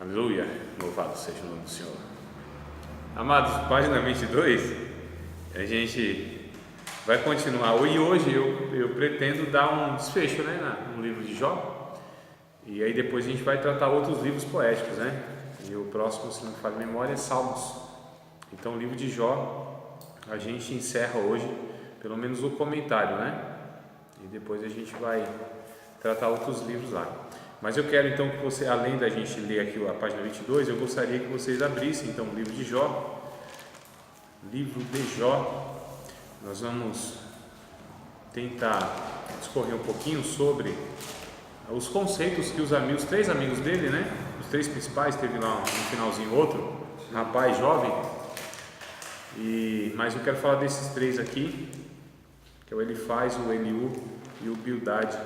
Aleluia, louvado seja o nome do Senhor. Amados, página 22, a gente vai continuar. E hoje eu pretendo dar um desfecho, no livro de Jó. E aí depois a gente vai tratar outros livros poéticos, E o próximo, se não me falha a memória, é Salmos. Então o livro de Jó a gente encerra hoje, pelo menos o comentário, E depois a gente vai tratar outros livros lá. Mas eu quero então que você, além da gente ler aqui a página 22, eu gostaria que vocês abrissem então o livro de Jó. Livro de Jó. Nós vamos tentar discorrer um pouquinho sobre os conceitos que os três amigos dele, Os três principais, teve lá no finalzinho outro, rapaz jovem. Mas eu quero falar desses três aqui, que é o Elifaz, o Eliú e o Bildade.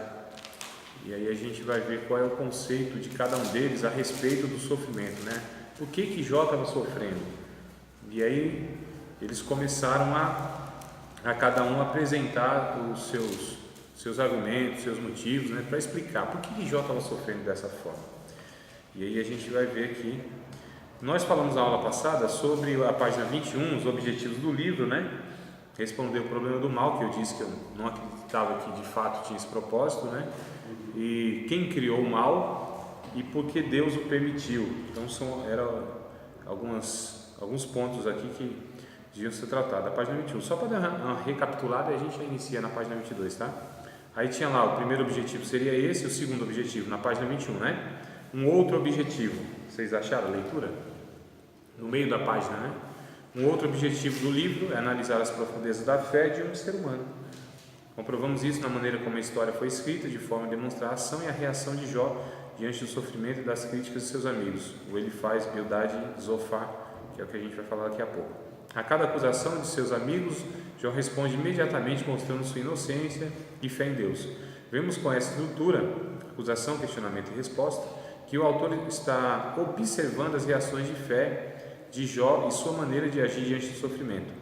E aí a gente vai ver qual é o conceito de cada um deles a respeito do sofrimento, Por que Jó estava sofrendo? E aí eles começaram a cada um apresentar os seus argumentos, seus motivos, para explicar por que Jó estava sofrendo dessa forma. E aí a gente vai ver aqui. Nós falamos na aula passada sobre a página 21, os objetivos do livro, Responder o problema do mal, que eu disse que eu não acreditava que de fato tinha esse propósito, E quem criou o mal e por que Deus o permitiu. Então eram alguns pontos aqui que deviam ser tratados. A página 21, só para dar uma recapitulada, a gente já inicia na página 22, Aí tinha lá, o primeiro objetivo seria esse, o segundo objetivo na página 21, Um outro objetivo, vocês acharam a leitura? No meio da página, Um outro objetivo do livro é analisar as profundezas da fé de um ser humano. Comprovamos isso na maneira como a história foi escrita, de forma a demonstrar a ação e a reação de Jó diante do sofrimento e das críticas de seus amigos, o Elifaz, Bildade e Zofar, que é o que a gente vai falar daqui a pouco. A cada acusação de seus amigos, Jó responde imediatamente mostrando sua inocência e fé em Deus. Vemos com essa estrutura, acusação, questionamento e resposta, que o autor está observando as reações de fé de Jó e sua maneira de agir diante do sofrimento.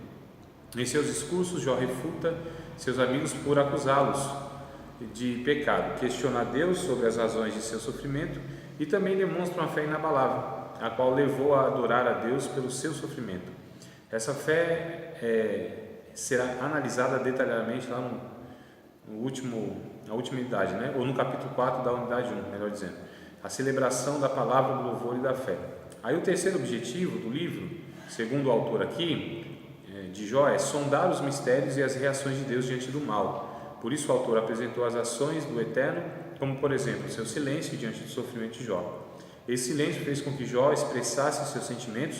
Em seus discursos, Jó refuta seus amigos por acusá-los de pecado, questiona Deus sobre as razões de seu sofrimento e também demonstra uma fé inabalável, a qual levou a adorar a Deus pelo seu sofrimento. Essa fé será analisada detalhadamente lá na última unidade, ou no capítulo 4 da unidade 1, melhor dizendo, a celebração da palavra, do louvor e da fé. Aí o terceiro objetivo do livro, segundo o autor aqui, de Jó, é sondar os mistérios e as reações de Deus diante do mal. Por isso o autor apresentou as ações do Eterno, como por exemplo, seu silêncio diante do sofrimento de Jó. Esse silêncio fez com que Jó expressasse seus sentimentos,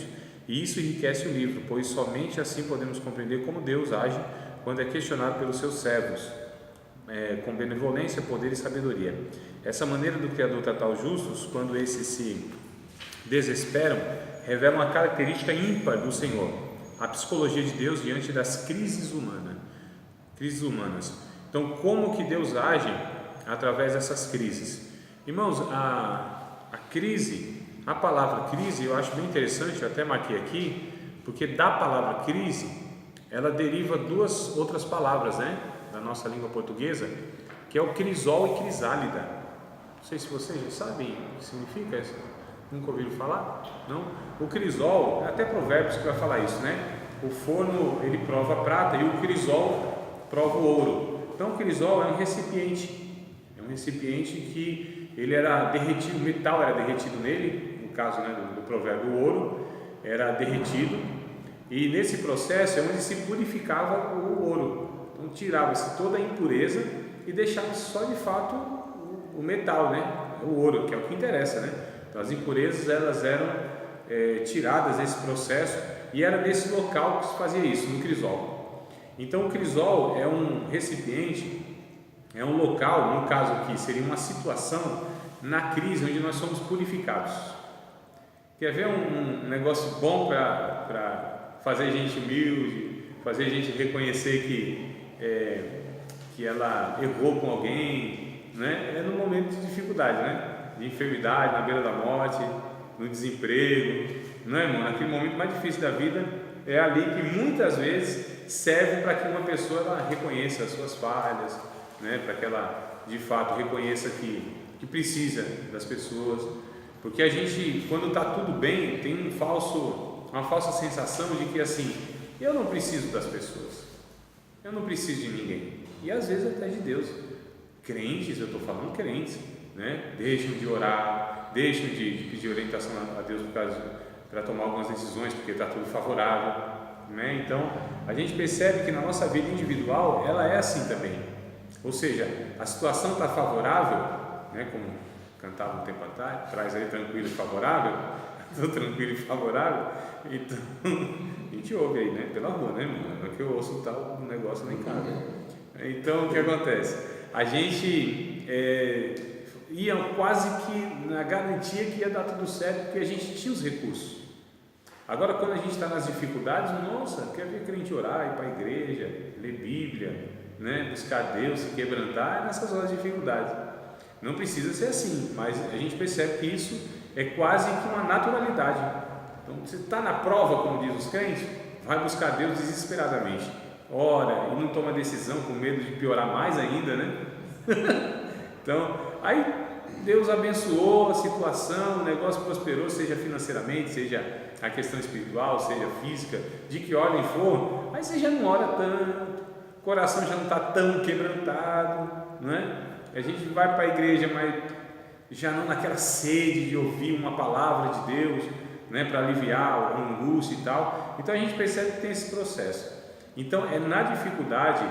e isso enriquece o livro, pois somente assim podemos compreender como Deus age quando é questionado pelos seus servos, com benevolência, poder e sabedoria. Essa maneira do Criador tratar os justos, quando esses se desesperam, revela uma característica ímpar do Senhor, a psicologia de Deus diante das crises humanas. Então, como que Deus age através dessas crises? Irmãos, a crise, a palavra crise, eu acho bem interessante, eu até marquei aqui, porque da palavra crise, ela deriva duas outras palavras, da nossa língua portuguesa, que é o crisol e crisálida. Não sei se vocês já sabem o que significa isso. Nunca ouviram falar? Não? O crisol, até Provérbios que vai falar isso, O forno, ele prova a prata e o crisol prova o ouro. Então o crisol é um recipiente que ele era derretido, o metal era derretido nele, no caso do provérbio, o ouro era derretido, e nesse processo é onde se purificava o ouro. Então tirava-se toda a impureza e deixava-se só de fato o metal, o ouro, que é o que interessa, Então, as impurezas elas eram tiradas desse processo e era nesse local que se fazia isso, no crisol. Então o crisol é um recipiente, é um local, no caso aqui seria uma situação na crise onde nós somos purificados. Quer ver um negócio bom para fazer a gente humilde, fazer a gente reconhecer que ela errou com alguém, É no momento de dificuldade, de enfermidade, na beira da morte, no desemprego, irmão? Naquele momento mais difícil da vida, é ali que muitas vezes serve para que uma pessoa ela reconheça as suas falhas, para que ela de fato reconheça que precisa das pessoas. Porque a gente, quando está tudo bem, tem uma falsa sensação de que assim, eu não preciso das pessoas, eu não preciso de ninguém, e às vezes até de Deus. Crentes, eu estou falando crentes, né? Deixam de orar, deixam de pedir orientação a Deus para tomar algumas decisões, porque está tudo favorável, né? Então, a gente percebe que na nossa vida individual, ela é assim também, ou seja, a situação está favorável, né? Como cantava um tempo atrás, aí, tranquilo e favorável, estou tranquilo e favorável, então, a gente ouve aí, né? Pela rua, né, irmão? Não é que eu ouço tal negócio nem casa. Então, o que acontece? A gente ia quase que na garantia que ia dar tudo certo, porque a gente tinha os recursos. Agora, quando a gente está nas dificuldades, nossa, quer ver crente orar, ir para a igreja, ler Bíblia, né? Buscar Deus, se quebrantar, nessas horas de dificuldade. Não precisa ser assim, mas a gente percebe que isso é quase que uma naturalidade. Então, você está na prova, como diz os crentes, vai buscar Deus desesperadamente, ora e não toma decisão com medo de piorar mais ainda, né? Então, aí Deus abençoou a situação, o negócio prosperou, seja financeiramente, seja a questão espiritual, seja física, de que hora for, aí você já não ora tanto, o coração já não está tão quebrantado, não é? A gente vai para a igreja, mas já não naquela sede de ouvir uma palavra de Deus, né, para aliviar a angústia e tal. Então a gente percebe que tem esse processo. Então é na dificuldade,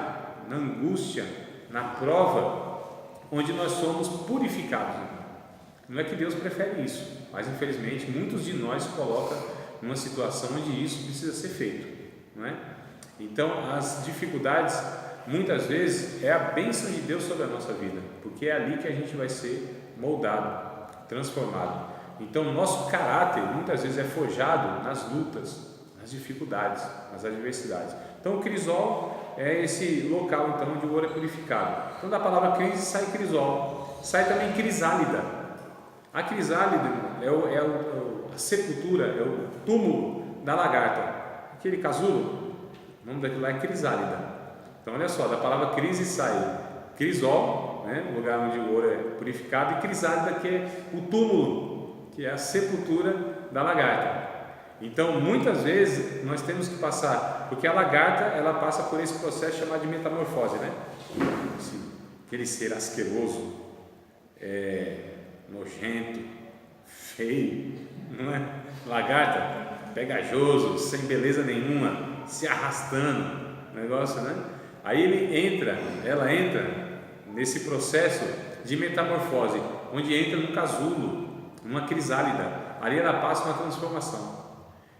na angústia, na prova, onde nós somos purificados. Não é que Deus prefere isso, mas infelizmente muitos de nós colocam numa situação onde isso precisa ser feito, não é? Então as dificuldades muitas vezes é a bênção de Deus sobre a nossa vida, porque é ali que a gente vai ser moldado, transformado. Então o nosso caráter muitas vezes é forjado nas lutas, nas dificuldades, nas adversidades. Então o crisol é esse local então onde o ouro é purificado. Então da palavra crise sai crisol, sai também crisálida. A crisálida a sepultura, é o túmulo da lagarta, aquele casulo, o nome daquilo lá é crisálida. Então olha só, da palavra crise sai crisol, né, o lugar onde o ouro é purificado, e crisálida, que é o túmulo, que é a sepultura da lagarta. Então muitas vezes nós temos que passar, porque a lagarta ela passa por esse processo chamado de metamorfose, né? Aquele ser asqueroso, nojento, feio, não é? Lagarta, pegajoso, sem beleza nenhuma, se arrastando, negócio, né? Aí ela entra nesse processo de metamorfose, onde entra num casulo, numa crisálida. Ali ela passa uma transformação.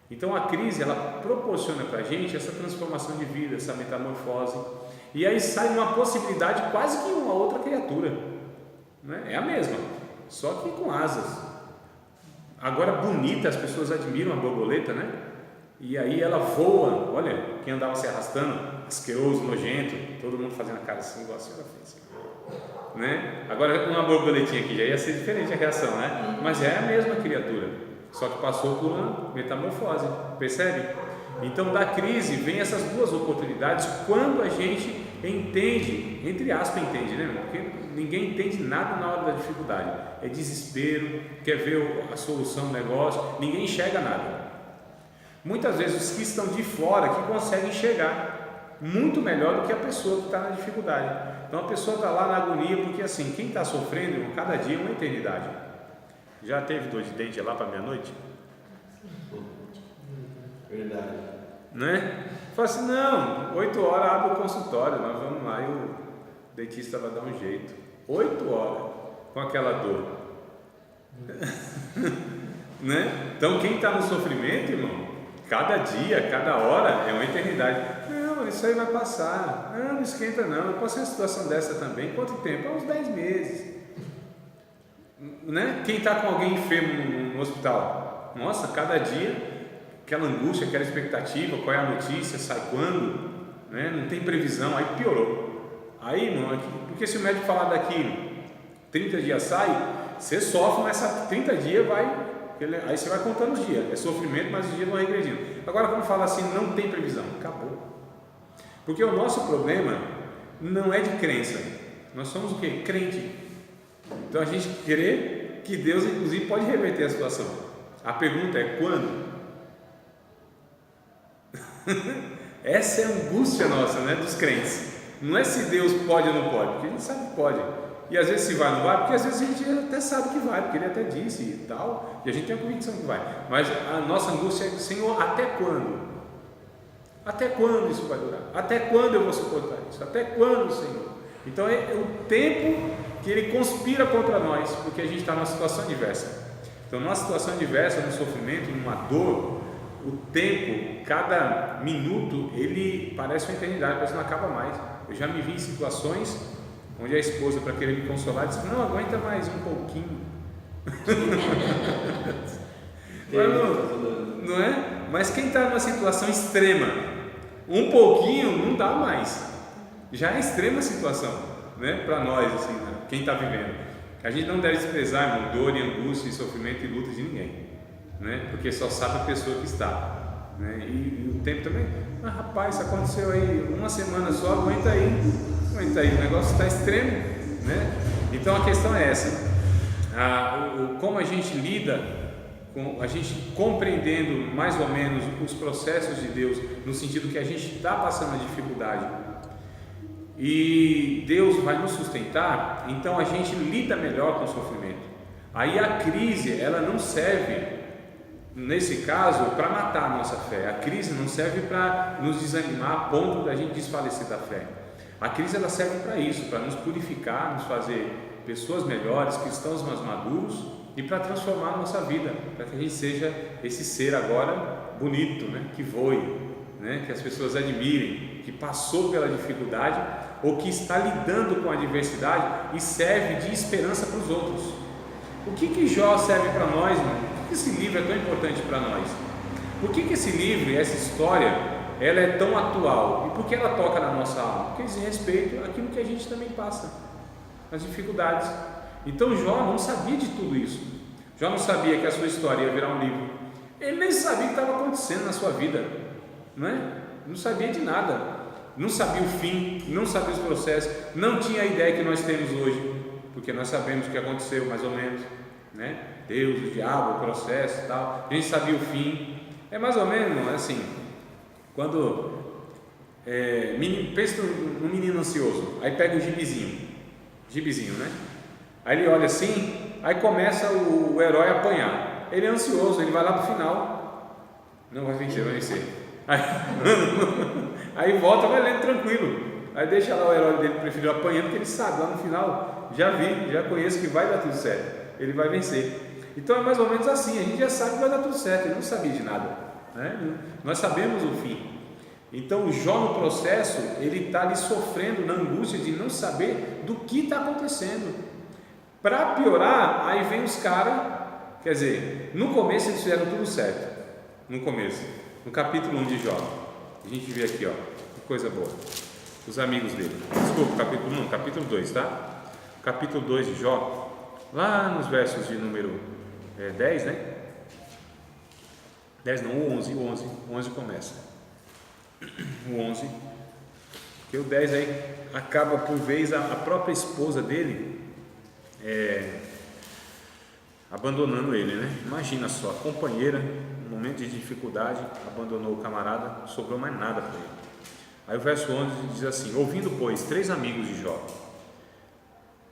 Então a crise ela proporciona para a gente essa transformação de vida, essa metamorfose, e aí sai uma possibilidade quase que uma outra criatura, né? É a mesma, só que com asas. Agora bonita, as pessoas admiram a borboleta, né? E aí ela voa, olha, quem andava se arrastando, asqueroso, nojento, todo mundo fazendo a cara assim, igual a senhora fez, né? Agora uma borboletinha aqui já ia ser diferente a reação, né? Mas é a mesma criatura, só que passou por uma metamorfose, percebe? Então da crise vem essas duas oportunidades quando a gente entende, entre aspas entende, né? Porque ninguém entende nada na hora da dificuldade, é desespero, quer ver a solução do negócio, ninguém enxerga nada. Muitas vezes os que estão de fora que conseguem enxergar muito melhor do que a pessoa que está na dificuldade. Então a pessoa está lá na agonia, porque assim, quem está sofrendo, cada dia é uma eternidade. Já teve dor de dente lá para meia-noite? Verdade. Né? Fala assim, não, 8 horas abre o consultório, nós vamos lá e o dentista vai dar um jeito. 8 horas com aquela dor. Né? Então quem está no sofrimento, irmão, cada dia, cada hora é uma eternidade. Não, isso aí vai passar. Não esquenta não, eu passei uma situação dessa também. Quanto tempo? Uns 10 meses. Né? Quem está com alguém enfermo no hospital? Nossa, cada dia aquela angústia, aquela expectativa, qual é a notícia, sai quando, né? Não tem previsão, aí piorou. Aí, irmão, porque se o médico falar daqui 30 dias sai, você sofre, mas 30 dias vai, aí você vai contando os dias, é sofrimento, mas os dias vão regredindo. Agora, quando fala assim, não tem previsão, acabou. Porque o nosso problema não é de crença, nós somos o quê? Crente. Então a gente crê que Deus inclusive pode reverter a situação. A pergunta é quando? Essa é a angústia nossa, né, dos crentes. Não é se Deus pode ou não pode, porque a gente sabe que pode. E às vezes se vai ou não vai, porque às vezes a gente até sabe que vai, porque Ele até disse e tal, e a gente tem a convicção que vai. Mas a nossa angústia é, Senhor, até quando? Até quando isso vai durar? Até quando eu vou suportar isso? Até quando, Senhor? Então é o tempo que Ele conspira contra nós, porque a gente está numa situação adversa. Então, numa situação adversa, num sofrimento, numa dor, o tempo, cada minuto, ele parece uma eternidade, parece que não acaba mais. Eu já me vi em situações onde a esposa, para querer me consolar, disse: não, aguenta mais um pouquinho. Não é? Mas quem está numa situação extrema, um pouquinho não dá mais. Já é extrema situação, né? Para nós, assim, né? Quem está vivendo. A gente não deve desprezar, irmão, dor e angústia e sofrimento e luta de ninguém, né? Porque só sabe a pessoa que está, né? E o tempo também. Rapaz, isso aconteceu aí uma semana só, aguenta aí, o negócio está extremo, né? Então a questão é essa: como a gente lida com a gente compreendendo mais ou menos os processos de Deus, no sentido que a gente está passando a dificuldade e Deus vai nos sustentar, então a gente lida melhor com o sofrimento. Aí a crise, ela não serve, nesse caso, para matar a nossa fé. A crise não serve para nos desanimar a ponto da gente desfalecer da fé. A crise, ela serve para isso, para nos purificar, nos fazer pessoas melhores, cristãos mais maduros, e para transformar a nossa vida, para que a gente seja esse ser agora bonito, né? Que voe, né? Que as pessoas admirem, que passou pela dificuldade ou que está lidando com a adversidade e serve de esperança para os outros. O que Jó serve para nós, mano? Por que esse livro é tão importante para nós? Por que esse livro e essa história, ela é tão atual? E por que ela toca na nossa alma? Porque diz respeito àquilo que a gente também passa, as dificuldades. Então Jó não sabia de tudo isso. Jó não sabia que a sua história ia virar um livro. Ele nem sabia o que estava acontecendo na sua vida, não é? Não sabia de nada. Não sabia o fim, não sabia os processos, não tinha a ideia que nós temos hoje, porque nós sabemos o que aconteceu mais ou menos, né? Deus, o diabo, o processo e tal. A gente sabia o fim. É mais ou menos assim, quando pensa num menino ansioso, aí pega o gibizinho, né? Aí ele olha assim, aí começa o herói a apanhar. Ele é ansioso, ele vai lá para o final, não vai vencer. Aí volta, vai lendo tranquilo. Aí deixa lá o herói dele preferido apanhando, porque ele sabe, lá no final, já conheço que vai dar tudo certo, ele vai vencer. Então é mais ou menos assim, a gente já sabe que vai dar tudo certo, ele não sabia de nada, né? Nós sabemos o fim. Então o Jó no processo, ele está ali sofrendo na angústia de não saber do que está acontecendo. Para piorar, aí vem os caras, quer dizer, no começo eles fizeram tudo certo, no capítulo 1 de Jó, a gente vê aqui, ó, que coisa boa, os amigos dele, desculpa, capítulo 1, capítulo 2, tá? Capítulo 2 de Jó, lá nos versos de número 10, né? 10 não, o 11 começa, o 11, porque o 10 aí acaba por vez a própria esposa dele abandonando ele, né? Imagina só, a companheira, no momento de dificuldade, abandonou o camarada, não sobrou mais nada para ele. Aí o verso 11 diz assim: ouvindo, pois, 3 amigos de Jó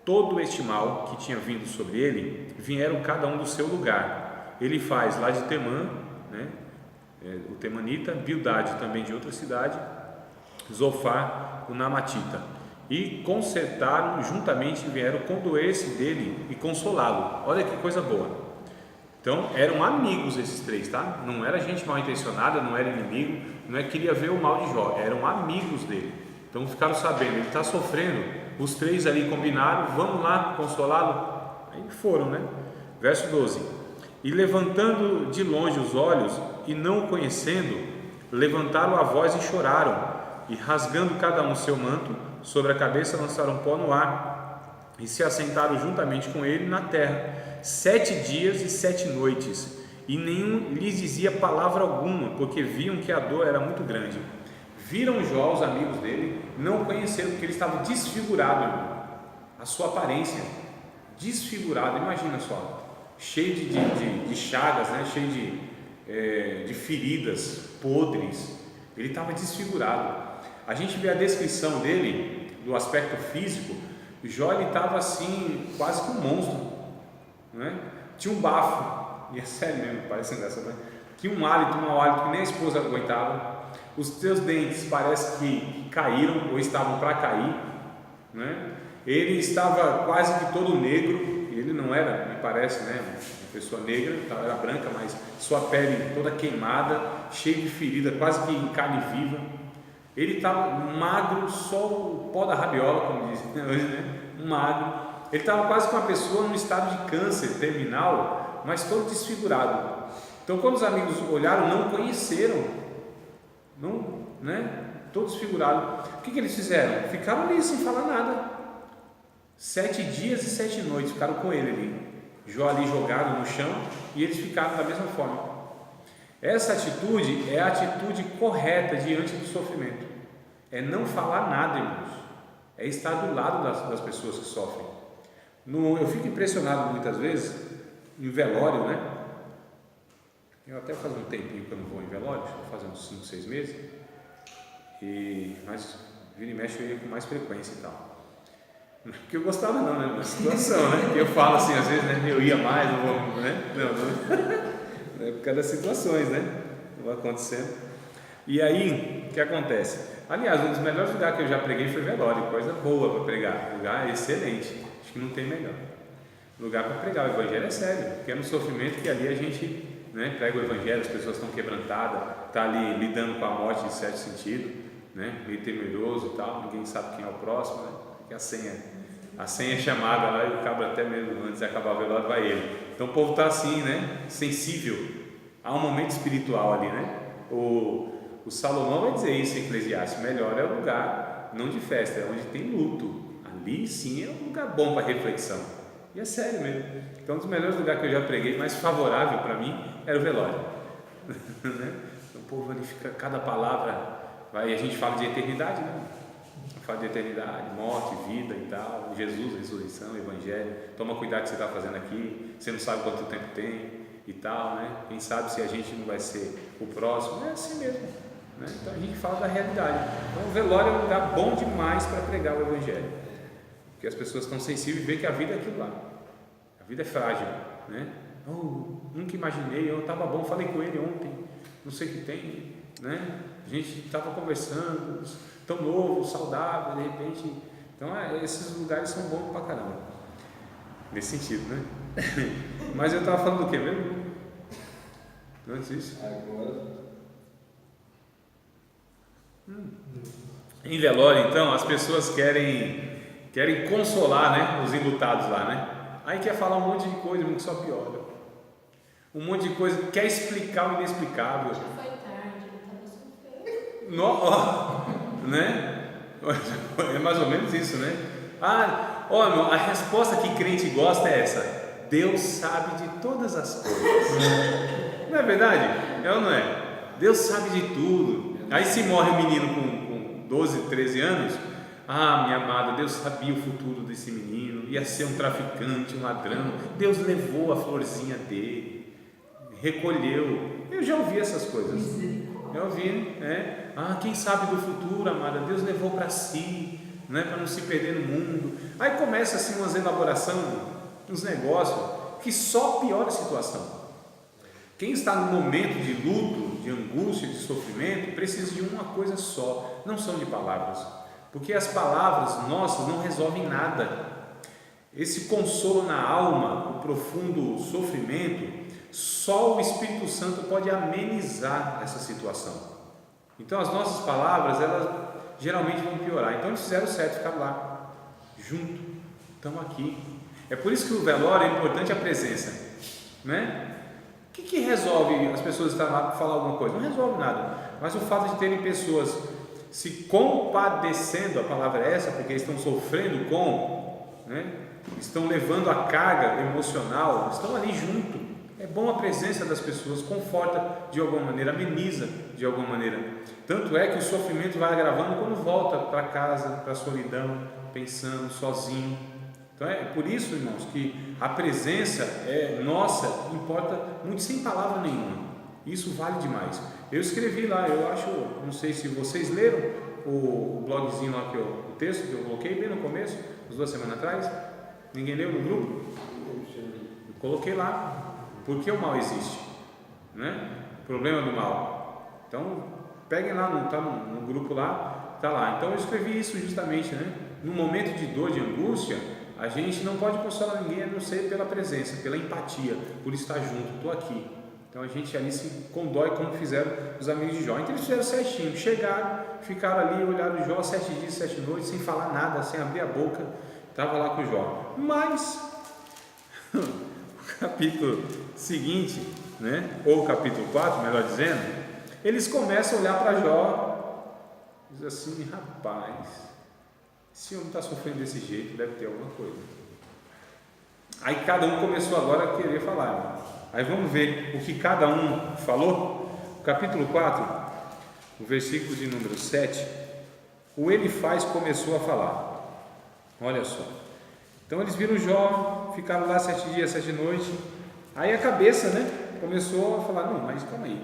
todo este mal que tinha vindo sobre ele, vieram cada um do seu lugar. Ele faz lá de Temã, né? O temanita, Bildade também de outra cidade, Zofar, o namatita, e consertaram juntamente, vieram condoer-se dele e consolá-lo. Olha que coisa boa. Então eram amigos esses 3, tá? Não era gente mal intencionada, não era inimigo, não é que queria ver o mal de Jó, eram amigos dele. Então ficaram sabendo, ele está sofrendo, os 3 ali combinaram, vamos lá consolá-lo. Aí foram, né? Verso 12: e levantando de longe os olhos e não o conhecendo, levantaram a voz e choraram, e rasgando cada um seu manto sobre a cabeça, lançaram pó no ar e se assentaram juntamente com ele na terra 7 dias e 7 noites, e nenhum lhes dizia palavra alguma, porque viam que a dor era muito grande. Viram Jó, os amigos dele, não o conheceram, porque ele estava desfigurado, a sua aparência desfigurada. Imagina só, cheio de chagas, né? Cheio de feridas, podres. Ele estava desfigurado. A gente vê a descrição dele, do aspecto físico. Jó, ele estava assim, quase que um monstro, né? Tinha um bafo, e é sério mesmo, parece engraçado, né? Tinha um mau hálito que nem a esposa aguentava. Os teus dentes parece que caíram ou estavam para cair, né? Ele estava quase que todo negro. Ele não era, me parece, né, uma pessoa negra, era branca, mas sua pele toda queimada, cheia de ferida, quase que em carne viva. Ele estava magro, só o pó da rabiola, como dizem hoje, né? Magro. Ele estava quase que uma pessoa num estado de câncer terminal, mas todo desfigurado. Então, quando os amigos olharam, não conheceram, não, né? Todo desfigurado. O que eles fizeram? Ficaram ali sem falar nada. 7 dias e 7 noites ficaram com ele ali, Jó ali jogado no chão, e eles ficaram da mesma forma. Essa atitude é a atitude correta diante do sofrimento, é não falar nada, irmãos, é estar do lado das pessoas que sofrem. Eu fico impressionado muitas vezes em velório, né? Eu até faz um tempinho que eu não vou em velório, acho que faz uns 5, 6 meses, mas vira e mexe eu ia com mais frequência e tal. Porque eu gostava não, né, da situação, né, que eu falo assim, às vezes, né, eu ia mais, não vou, né, não, é por causa das situações, né, que vão acontecendo. E aí, o que acontece? Aliás, um dos melhores lugares que eu já preguei foi velório, coisa boa para pregar, lugar excelente, acho que não tem melhor. Lugar para pregar, o evangelho é sério, porque é no sofrimento que ali a gente, né, prega o evangelho, as pessoas estão quebrantadas, está ali lidando com a morte em certo sentido, né, meio temeroso e tal, ninguém sabe quem é o próximo, né? A senha é chamada lá e o cabo até mesmo antes de acabar o velório vai ele. Então o povo está assim, né? Sensível. Há um momento espiritual ali, né? O Salomão vai dizer isso em Eclesiastes: melhor é o lugar não de festa, é onde tem luto. Ali sim é um lugar bom para reflexão. E é sério mesmo. Então um dos melhores lugares que eu já preguei, mais favorável para mim, era o velório. Né? Então, o povo ali fica, cada palavra vai, a gente fala de eternidade, né? Fala de eternidade, morte, vida e tal, Jesus, ressurreição, evangelho. Toma cuidado que você está fazendo aqui, você não sabe quanto tempo tem e tal, né? Quem sabe se a gente não vai ser o próximo, é assim mesmo, né? Então a gente fala da realidade. Então o velório é um lugar bom demais para pregar o evangelho, porque as pessoas estão sensíveis e veem que a vida é aquilo lá, a vida é frágil, né? Nunca imaginei, eu estava bom, falei com ele ontem, não sei o que tem, né? A gente estava conversando, tão novo, saudável, de repente. Então esses lugares são bons pra caramba, nesse sentido, né? Mas eu estava falando do que mesmo? Antes disso? Agora. Em velório, então, as pessoas querem consolar, né, os enlutados lá, né? Aí quer falar um monte de coisa, que só piora. Um monte de coisa, quer explicar o inexplicável. Já foi tarde, não estava sofrendo. Né? É mais ou menos isso, né? A resposta que crente gosta é essa: Deus sabe de todas as coisas. Não é verdade? É ou não é? Deus sabe de tudo. Aí se morre um menino com 12, 13 anos, minha amada, Deus sabia o futuro desse menino, ia ser um traficante, um ladrão. Deus levou a florzinha dele, recolheu. Eu já ouvi essas coisas. Eu ouvi, né? Quem sabe do futuro, amada, Deus levou para si, né? Para não se perder no mundo. Aí começa assim umas elaborações, uns negócios que só piora a situação. Quem está no momento de luto, de angústia, de sofrimento, precisa de uma coisa só, não são de palavras, porque as palavras nossas não resolvem nada. Esse consolo na alma, o profundo sofrimento, só o Espírito Santo pode amenizar essa situação. Então as nossas palavras, elas geralmente vão piorar. Então eles fizeram certo, ficar lá, junto, estamos aqui. É por isso que o velório é importante, a presença, né? O que resolve as pessoas estarem lá para falar alguma coisa? Não resolve nada, mas o fato de terem pessoas se compadecendo, a palavra é essa, porque estão sofrendo né? Estão levando a carga emocional, estão ali junto. É bom a presença das pessoas, conforta de alguma maneira, ameniza de alguma maneira. Tanto é que o sofrimento vai agravando quando volta para casa, para a solidão, pensando sozinho. Então é por isso, irmãos, que a presença nossa importa muito, sem palavra nenhuma. Isso vale demais. Eu escrevi lá, eu acho, não sei se vocês leram o blogzinho lá, o texto que eu coloquei bem no começo, umas 2 semanas atrás. Ninguém leu no grupo? Eu coloquei lá, porque o mal existe, né? O problema do mal. Então, peguem lá, tá no grupo lá, tá lá. Então eu escrevi isso justamente, né? No momento de dor, de angústia, a gente não pode consolar ninguém a não ser pela presença, pela empatia, por estar junto, estou aqui. Então a gente ali se condói, como fizeram os amigos de Jó. Então eles fizeram certinho, chegaram, ficaram ali, olharam Jó 7 dias, 7 noites, sem falar nada, sem abrir a boca, estava lá com Jó. Mas o capítulo seguinte, né, ou o capítulo 4, melhor dizendo, eles começam a olhar para Jó e dizem assim: rapaz, esse homem está sofrendo desse jeito, deve ter alguma coisa. Aí cada um começou agora a querer falar, irmão. Aí vamos ver o que cada um falou. O capítulo 4, o versículo de número 7, o Elifaz começou a falar. Olha só. Então eles viram Jó, ficaram lá 7 dias, 7 noites. Aí a cabeça, né, começou a falar: não, mas calma aí,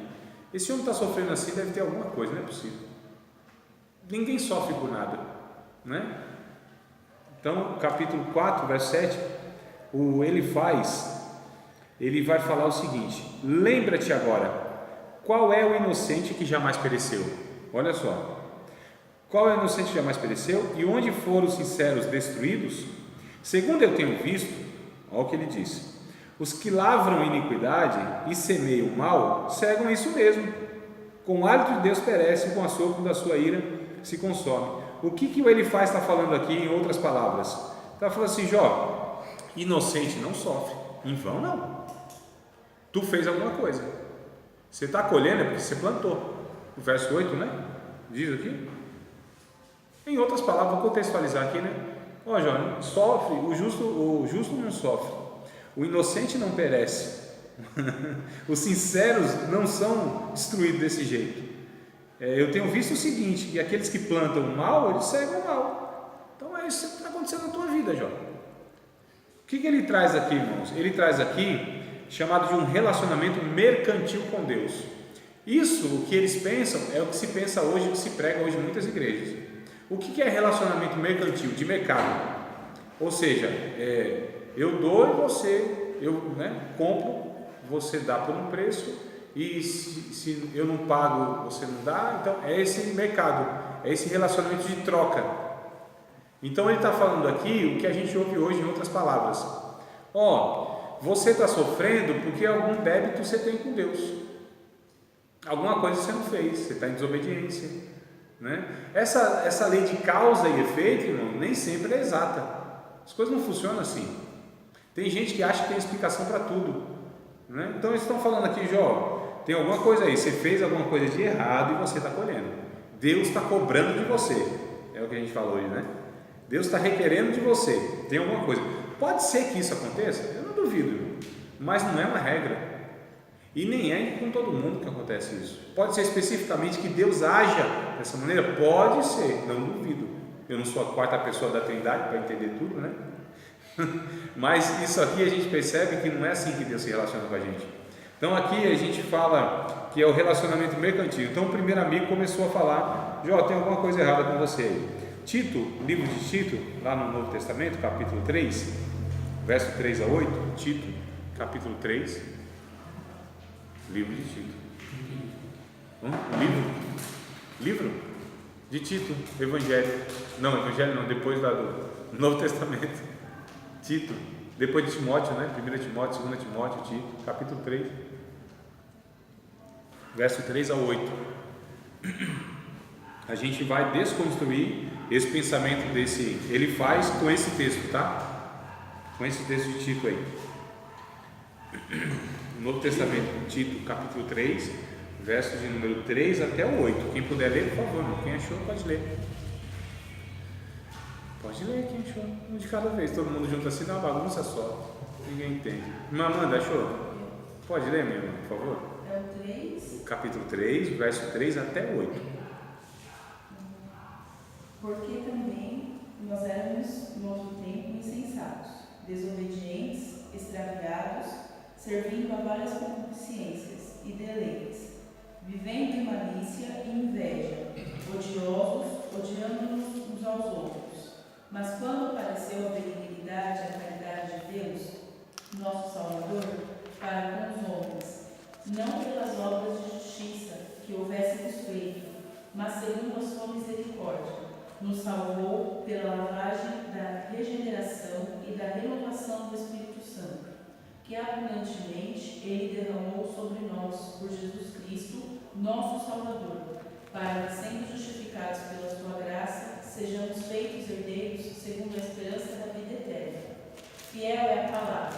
esse homem está sofrendo assim, deve ter alguma coisa, não é possível. Ninguém sofre por nada, né? Então, capítulo 4, verso 7, o Elifaz, ele vai falar o seguinte: lembra-te agora, qual é o inocente que jamais pereceu? Olha só, qual é o inocente que jamais pereceu? E onde foram os sinceros destruídos? Segundo eu tenho visto, olha o que ele disse: os que lavram iniquidade e semeiam mal, cegam isso mesmo. Com o hálito de Deus perecem, com o assopro da sua ira se consome. O que o Elifaz está falando aqui, em outras palavras? Está falando assim: Jó, inocente não sofre, em vão não. Tu fez alguma coisa, você está colhendo é porque você plantou. O verso 8, né? Diz aqui. Em outras palavras, vou contextualizar aqui, né? Ó, Jó, sofre, o justo não sofre, o inocente não perece, os sinceros não são destruídos desse jeito. Eu tenho visto o seguinte, que aqueles que plantam o mal, eles seguem o mal. Então é isso que está acontecendo na tua vida, Jó. O que ele traz aqui, irmãos? Ele traz aqui, chamado de um relacionamento mercantil com Deus. Isso, o que eles pensam, é o que se pensa hoje, o que se prega hoje em muitas igrejas. O que é relacionamento mercantil? De mercado. Ou seja, eu dou e você, compro, você dá por um preço, e se eu não pago, você não dá. Então é esse mercado, é esse relacionamento de troca. Então ele está falando aqui o que a gente ouve hoje em outras palavras: você está sofrendo porque algum débito você tem com Deus, alguma coisa você não fez, você está em desobediência, né? Essa lei de causa e efeito, irmão, nem sempre é exata. As coisas não funcionam assim. Tem gente que acha que tem explicação para tudo, né? Então eles estão falando aqui: Jó, tem alguma coisa aí, você fez alguma coisa de errado e você está colhendo. Deus está cobrando de você, é o que a gente falou hoje, né? Deus está requerendo de você, tem alguma coisa. Pode ser que isso aconteça, eu não duvido, mas não é uma regra, e nem é com todo mundo que acontece isso. Pode ser especificamente que Deus haja dessa maneira, pode ser, não duvido. Eu não sou a quarta pessoa da Trindade para entender tudo, né? Mas isso aqui a gente percebe que não é assim que Deus se relaciona com a gente. Então aqui a gente fala que é o relacionamento mercantil. Então o primeiro amigo começou a falar: Jó, tem alguma coisa errada com você aí. Tito, livro de Tito, lá no Novo Testamento, capítulo 3, verso 3 a 8, Tito, capítulo 3, livro de Tito. Livro de Tito, Evangelho não, depois do Novo Testamento. Tito, depois de Timóteo, né? 1 Timóteo, 2 Timóteo, Tito, capítulo 3, verso 3 a 8. A gente vai desconstruir esse pensamento desse Elifaz com esse texto, tá? Com esse texto de Tito aí. Novo Testamento, Tito, capítulo 3, verso de número 3 até o 8. Quem puder ler, por favor, quem achou pode ler. Pode ler, quem achou, um de cada vez, todo mundo junto assim, dá uma bagunça só, ninguém entende. Irmã Amanda, achou? Pode ler, minha irmã, por favor. É o 3. Capítulo 3, verso 3 até 8. Porque também Nós éramos, no outro tempo, insensatos, desobedientes, extraviados, servindo a várias concupiscências e deleites, vivendo em malícia e inveja, odiosos, odiando-nos uns aos outros. Mas quando apareceu a benignidade e a caridade de Deus, nosso Salvador, para com os homens, não pelas obras de justiça que houvéssemos feito, mas segundo a sua misericórdia, nos salvou pela lavagem da regeneração e da renovação do Espírito Santo, que abundantemente Ele derramou sobre nós por Jesus Cristo, nosso Salvador, para que, sendo justificados pela sua graça, sejamos feitos herdeiros segundo a esperança da vida eterna. Fiel é a palavra,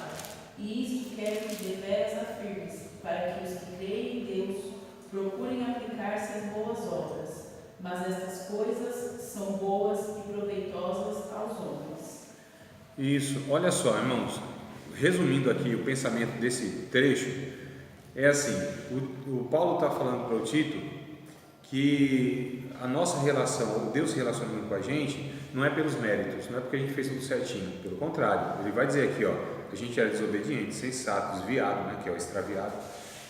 e isto quero que deveras afirmes, para que os que creem em Deus procurem aplicar-se às boas obras. Mas estas coisas são boas e proveitosas aos homens. Isso, olha só, irmãos, resumindo aqui o pensamento desse trecho, é assim, o Paulo está falando para o Tito que a nossa relação, o Deus se relacionando com a gente, não é pelos méritos, não é porque a gente fez tudo certinho, pelo contrário, ele vai dizer aqui, ó, a gente era desobediente, insensato, desviado, né, que é o extraviado,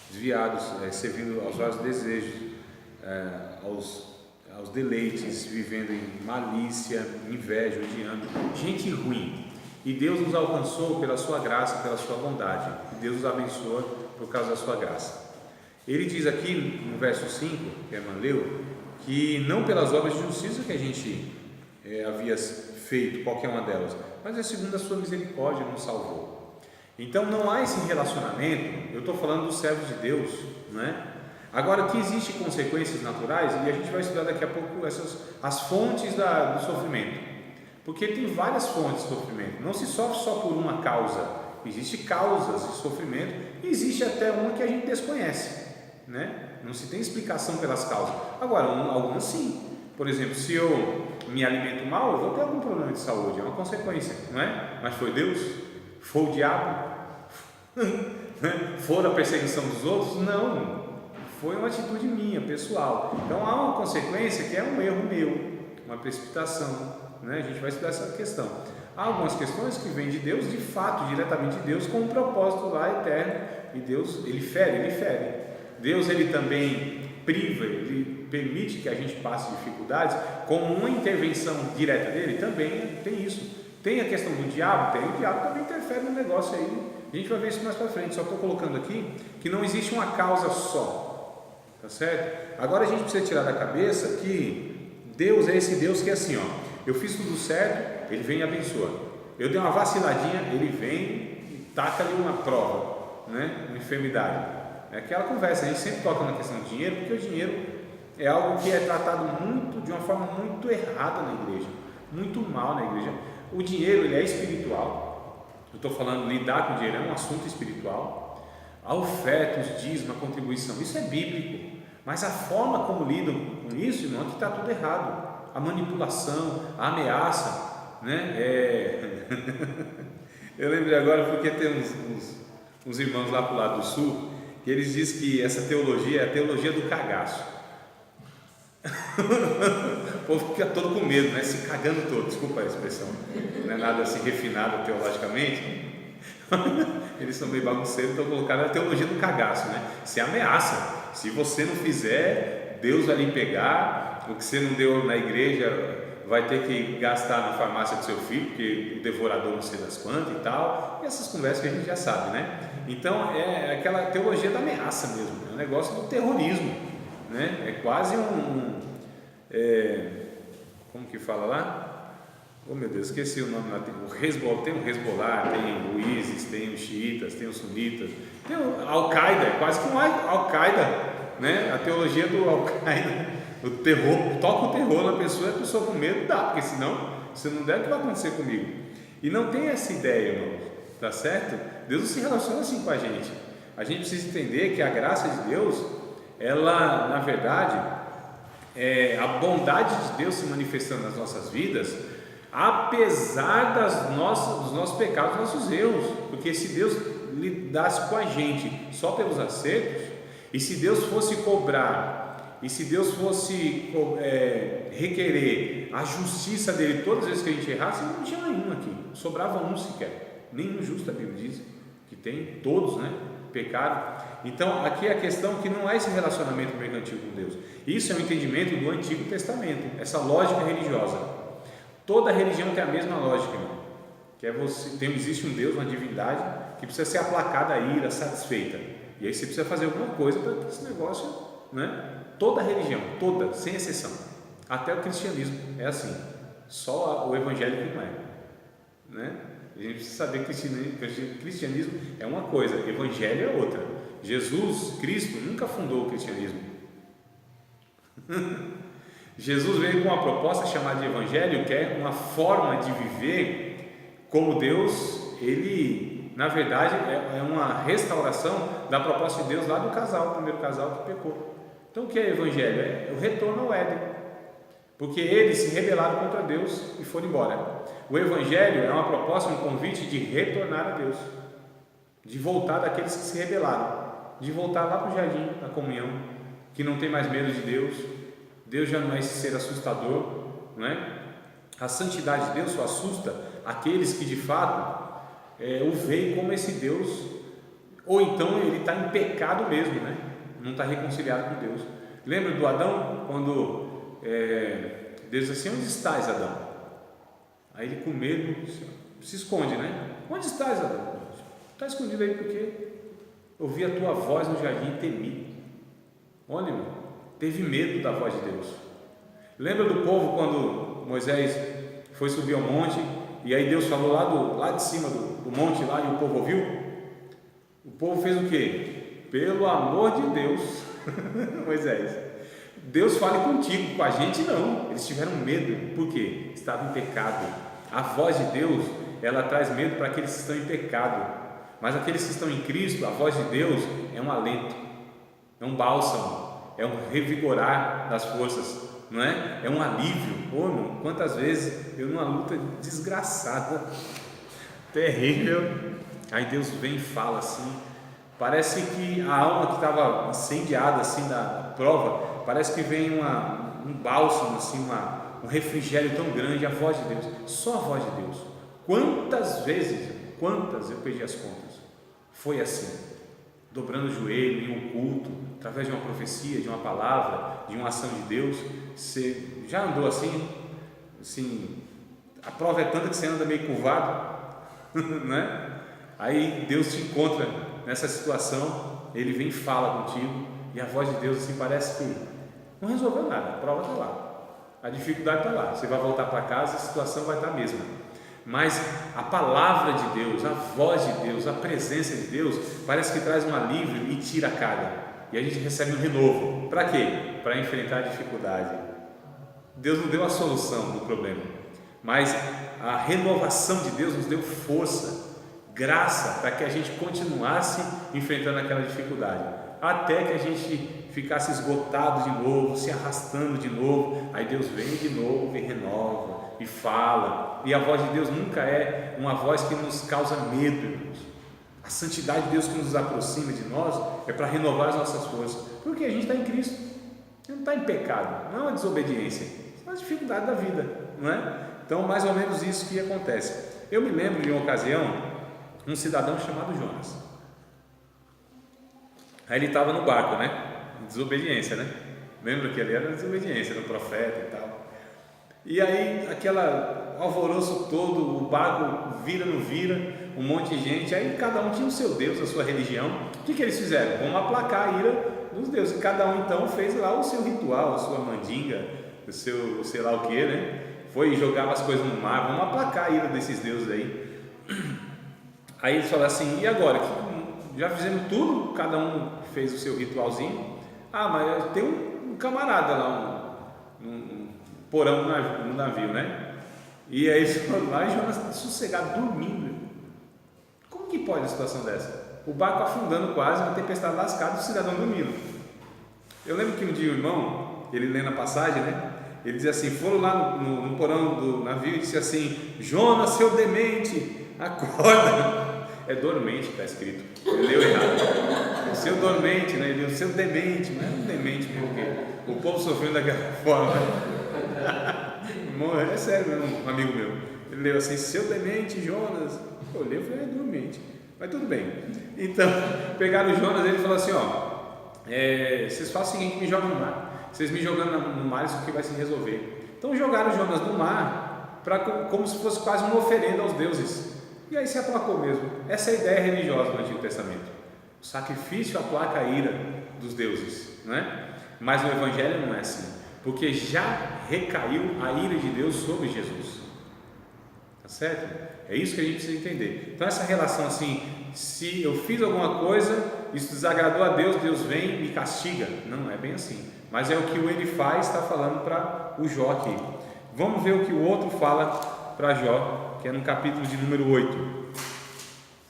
desviados, servindo aos vários desejos, aos deleites, vivendo em malícia, inveja, odiando, gente ruim. E Deus nos alcançou pela sua graça, pela sua bondade. Deus nos abençoa por causa da sua graça. Ele diz aqui no verso 5, que a irmã leu, que não pelas obras de justiça que a gente havia feito, qualquer uma delas, mas é segundo a sua misericórdia nos salvou. Então não há esse relacionamento, eu estou falando dos servos de Deus, não é? Agora, que existem consequências naturais, e a gente vai estudar daqui a pouco as fontes do sofrimento, porque tem várias fontes de sofrimento, não se sofre só por uma causa, existem causas de sofrimento, e existe até uma que a gente desconhece, né? Não se tem explicação pelas causas. Agora, algumas sim, por exemplo, se eu me alimento mal, eu vou ter algum problema de saúde, é uma consequência, não é? Mas foi Deus? Foi o diabo? Foi a perseguição dos outros? Não. Foi uma atitude minha, pessoal. Então há uma consequência que é um erro meu, uma precipitação, né? A gente vai estudar essa questão. Há algumas questões que vêm de Deus, de fato, diretamente de Deus, com um propósito lá eterno, e Deus, ele fere. Deus, ele também priva, ele permite que a gente passe dificuldades, como uma intervenção direta dele, também tem isso. Tem a questão do diabo, o diabo também interfere no negócio aí, a gente vai ver isso mais para frente, só estou colocando aqui que não existe uma causa só. Tá certo? Agora a gente precisa tirar da cabeça que Deus é esse Deus que é assim, ó, eu fiz tudo certo, Ele vem e abençoa. Eu dei uma vaciladinha, Ele vem e taca ali uma prova, né? Uma enfermidade. É aquela conversa, a gente sempre toca na questão do dinheiro, porque o dinheiro é algo que é tratado de uma forma muito errada na igreja, muito mal na igreja. O dinheiro, ele é espiritual. Eu estou falando, lidar com o dinheiro é um assunto espiritual. A oferta, os dízimos, a contribuição, isso é bíblico, mas a forma como lidam com isso, irmão, é que está tudo errado. A manipulação, a ameaça, né? Eu lembrei agora porque tem uns irmãos lá para o lado do sul, que eles dizem que essa teologia é a teologia do cagaço. O povo fica todo com medo, né? Se cagando todo, desculpa a expressão, não é nada assim refinado teologicamente. Eles são meio bagunceiros, então colocaram a teologia do cagaço, né? Se ameaça, se você não fizer, Deus vai lhe pegar, o que você não deu na igreja vai ter que gastar na farmácia do seu filho, porque o devorador não sei das quantas e tal, e essas conversas que a gente já sabe, né? Então é aquela teologia da ameaça mesmo, é um negócio do terrorismo, né? É quase como que fala lá? Oh meu Deus, esqueci o nome lá. Tem o Hezbollah, tem o ISIS, tem os xiitas, tem os sunitas, tem o Al-Qaeda, é quase que um Al-Qaeda, né? A teologia do Al-Qaeda, o terror, toca o terror na pessoa, a pessoa com medo dá, porque senão, se não der, o que vai acontecer comigo? E não tem essa ideia, irmão, tá certo? Deus não se relaciona assim com a gente precisa entender que a graça de Deus, ela, na verdade, a bondade de Deus se manifestando nas nossas vidas, apesar dos nossos pecados, dos nossos erros, porque se Deus lidasse com a gente só pelos acertos, e se Deus fosse cobrar e se Deus fosse requerer a justiça dele todas as vezes que a gente errasse, não tinha nenhum aqui, sobrava um sequer, nenhum justo, a Bíblia diz que tem, todos, né, pecaram. Então aqui a questão que não há esse relacionamento mercantil com Deus. Isso é um entendimento do Antigo Testamento, essa lógica religiosa. Toda religião tem a mesma lógica, irmão, que é existe um Deus, uma divindade que precisa ser aplacada a ira, satisfeita, e aí você precisa fazer alguma coisa para que esse negócio, né? Toda religião, toda, sem exceção, até o cristianismo é assim, só o evangelho que não é, né? A gente precisa saber que cristianismo é uma coisa, evangelho é outra. Jesus Cristo nunca fundou o cristianismo. Jesus veio com uma proposta chamada de evangelho, que é uma forma de viver como Deus. Ele, na verdade, é uma restauração da proposta de Deus lá do casal, o primeiro casal que pecou. Então o que é evangelho? É o retorno ao Éden, porque eles se rebelaram contra Deus e foram embora. O evangelho é uma proposta, um convite de retornar a Deus, de voltar daqueles que se rebelaram, de voltar lá para o jardim da comunhão, que não tem mais medo de Deus. Deus já não é esse ser assustador, não é? A santidade de Deus só assusta aqueles que de fato o veem como esse Deus, ou então ele está em pecado mesmo, né? Não está reconciliado com Deus. Lembra do Adão, quando Deus disse assim: onde estás, Adão? Aí ele, com medo, se esconde, né? Onde estás, Adão? Está escondido aí porque ouvi a tua voz no jardim e temi. Olha, irmão, teve medo da voz de Deus. Lembra do povo quando Moisés foi subir ao monte e aí Deus falou lá de cima do monte lá, e o povo ouviu? O povo fez o quê? Pelo amor de Deus, Moisés, Deus fale contigo, com a gente não. Eles tiveram medo, por quê? Estavam em pecado. A voz de Deus, ela traz medo para aqueles que estão em pecado, mas aqueles que estão em Cristo, a voz de Deus é um alento, é um bálsamo, é um revigorar das forças, não é? É um alívio. Oh, irmão, quantas vezes eu numa luta desgraçada, terrível, aí Deus vem e fala assim, parece que a alma que estava incendiada assim da prova, parece que vem um bálsamo assim, um refrigério tão grande, a voz de Deus, só a voz de Deus. Quantas eu perdi as contas, foi assim, dobrando o joelho em um culto, através de uma profecia, de uma palavra, de uma ação de Deus. Você já andou assim, a prova é tanta que você anda meio curvado, né? Aí Deus te encontra nessa situação, Ele vem e fala contigo, e a voz de Deus assim parece que não resolveu nada, a prova está lá, a dificuldade está lá, você vai voltar para casa e a situação vai estar a mesma, mas a palavra de Deus, a voz de Deus, a presença de Deus parece que traz um alívio e tira a carga, e a gente recebe um renovo. Para quê? Para enfrentar a dificuldade. Deus não deu a solução do problema, mas a renovação de Deus nos deu força, graça, para que a gente continuasse enfrentando aquela dificuldade, até que a gente ficasse esgotado de novo, se arrastando de novo. Aí Deus vem de novo e renova e fala, e a voz de Deus nunca é uma voz que nos causa medo, irmãos. A santidade de Deus que nos aproxima de nós é para renovar as nossas forças, porque a gente está em Cristo, a gente não está em pecado, não é uma desobediência, é uma dificuldade da vida, não é? Então, mais ou menos isso que acontece. Eu me lembro de uma ocasião, um cidadão chamado Jonas, aí ele estava no barco, né? Desobediência, né? Lembra que ele era desobediência do profeta e tal, e aí aquela alvoroço todo, o barco vira, não vira, um monte de gente, aí cada um tinha o seu Deus, a sua religião. O que eles fizeram? Vamos aplacar a ira dos deuses, e cada um então fez lá o seu ritual, a sua mandinga, o seu sei lá o que, né? Foi e jogava as coisas no mar, vamos aplacar a ira desses deuses aí. Aí eles falaram assim, e agora? Já fizemos tudo, cada um fez o seu ritualzinho. Mas tem um camarada lá, um porão no navio, né? E aí eles foram lá e Jonas sossegado, dormindo. Como que pode uma situação dessa? O barco afundando quase, uma tempestade lascada, o cidadão dormindo. Eu lembro que um dia o irmão, ele lendo a passagem, né? Ele dizia assim, foram lá no porão do navio e disse assim, Jonas, seu demente, acorda. É dormente que está escrito, ele leu errado. seu dormente, né? Ele é o seu demente, não é um demente mesmo, porque o povo sofrendo daquela forma. É sério, um amigo meu. Ele leu assim, seu demente, Jonas. Eu olhei e falei, é dormente. Mas tudo bem. Então, pegaram o Jonas e ele falou assim, vocês fazem o seguinte, me jogam no mar. Vocês me jogando no mar, isso aqui vai se resolver. Então jogaram o Jonas no mar, como se fosse quase uma oferenda aos deuses. E aí se aplacou mesmo. Essa é a ideia religiosa do Antigo Testamento. O sacrifício aplaca a ira dos deuses, não é? Mas no Evangelho não é assim, porque já recaiu a ira de Deus sobre Jesus. Tá certo? É isso que a gente precisa entender. Então essa relação assim, se eu fiz alguma coisa, isso desagradou a Deus, Deus vem e me castiga. Não é bem assim. Mas é o que o ele faz, está falando para o Jó aqui. Vamos ver o que o outro fala para Jó, que é no capítulo de número 8.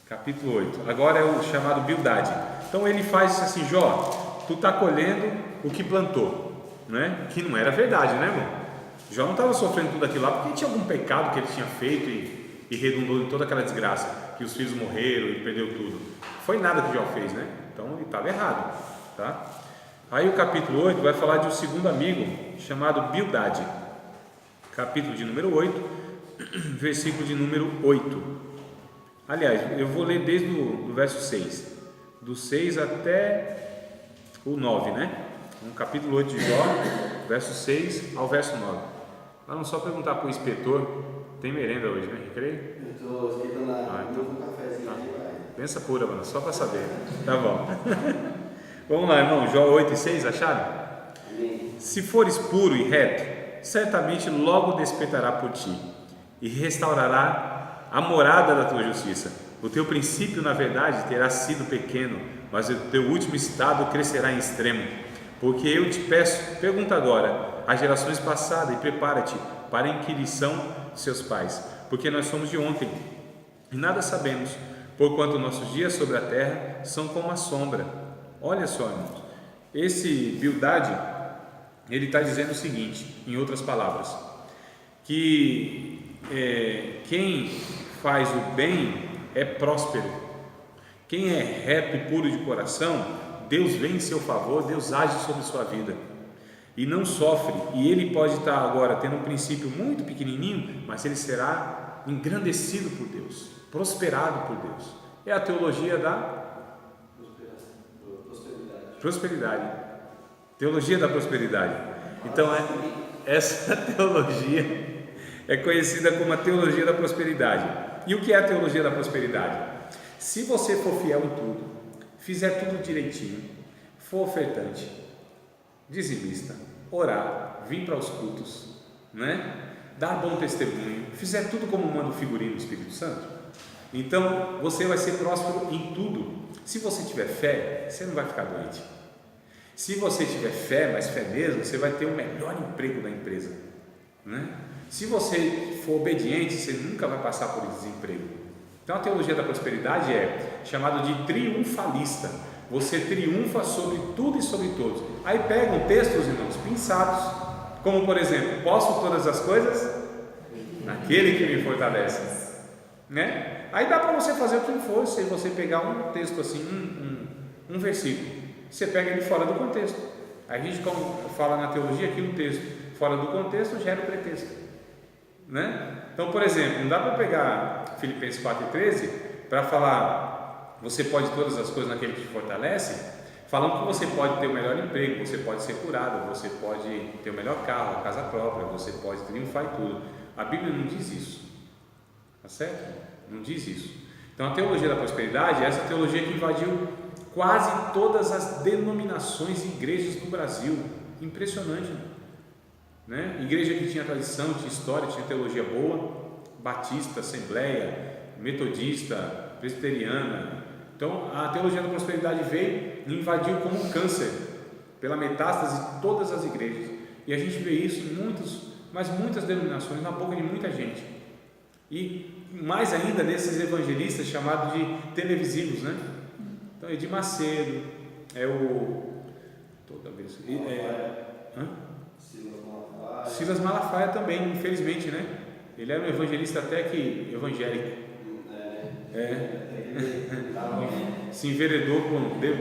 Capítulo 8. Agora é o chamado Bildade. Então ele faz isso assim, Jó, tu está colhendo o que plantou, né? Que não era verdade, né, irmão? Jó não estava sofrendo tudo aquilo lá porque tinha algum pecado que ele tinha feito e redundou em toda aquela desgraça, que os filhos morreram e perdeu tudo. Foi nada que Jó fez, né? Então ele estava errado, tá? Aí o capítulo 8 vai falar de um segundo amigo chamado Bildade. Capítulo de número 8, versículo de número 8. Aliás, eu vou ler desde o verso 6, do 6 até o 9, né? No capítulo 8 de Jó, verso 6 ao verso 9. Vamos só perguntar para o inspetor, tem merenda hoje, né? Recreio? Eu estou esquentando um cafezinho aqui, vai. Pensa pura, mano, só para saber. Tá bom. Vamos lá, irmão, Jó 8 e 6, acharam? Amém. Se fores puro e reto, certamente logo despertará por ti e restaurará a morada da tua justiça. O teu princípio, na verdade, terá sido pequeno, mas o teu último estado crescerá em extremo. Porque eu te peço, pergunta agora às gerações passadas e prepara-te para a inquirição de seus pais, porque nós somos de ontem e nada sabemos, porquanto nossos dias sobre a terra são como a sombra. Olha só, irmãos, esse Bildade, ele está dizendo o seguinte, em outras palavras, que quem faz o bem é próspero, quem é reto e puro de coração, Deus vem em seu favor, Deus age sobre sua vida e não sofre, e ele pode estar agora tendo um princípio muito pequenininho, mas ele será engrandecido por Deus, prosperado por Deus. É a teologia da prosperidade. Teologia da prosperidade. Então essa teologia é conhecida como a teologia da prosperidade. E o que é a teologia da prosperidade? Se você for fiel em tudo, fizer tudo direitinho, for ofertante, dizimista, orar, vir para os cultos, né? Dar bom testemunho, fizer tudo como manda o figurino do Espírito Santo, então você vai ser próspero em tudo. Se você tiver fé, você não vai ficar doente. Se você tiver fé, mas fé mesmo, você vai ter o melhor emprego da empresa, né? Se você for obediente, você nunca vai passar por desemprego. Então a teologia da prosperidade é chamada de triunfalista. Você triunfa sobre tudo e sobre todos. Aí pegam textos, irmãos, pensados, como por exemplo, posso todas as coisas naquele que me fortalece, né? Aí dá para você fazer o que for, se você pegar um texto assim, um versículo, você pega ele fora do contexto. A gente, como fala na teologia, aqui no texto fora do contexto gera o pretexto, né? Então, por exemplo, não dá para pegar Filipenses 4:13 para falar você pode todas as coisas naquele que te fortalece, falando que você pode ter o melhor emprego, você pode ser curado, você pode ter o melhor carro, a casa própria, você pode triunfar e tudo. A Bíblia não diz isso, tá certo? Não diz isso. Então a teologia da prosperidade é essa teologia que invadiu quase todas as denominações e igrejas do Brasil. Impressionante, né? Igreja que tinha tradição, tinha história, tinha teologia boa, batista, assembleia, metodista, presbiteriana. Então a teologia da prosperidade veio e invadiu como um câncer pela metástase de todas as igrejas, e a gente vê isso em muitas denominações, na boca de muita gente, e mais ainda nesses evangelistas chamados de televisivos, né? Então Edir Macedo, Silas Malafaia também, infelizmente, né? Ele era um evangelista até que evangélico, se enveredou com Deus.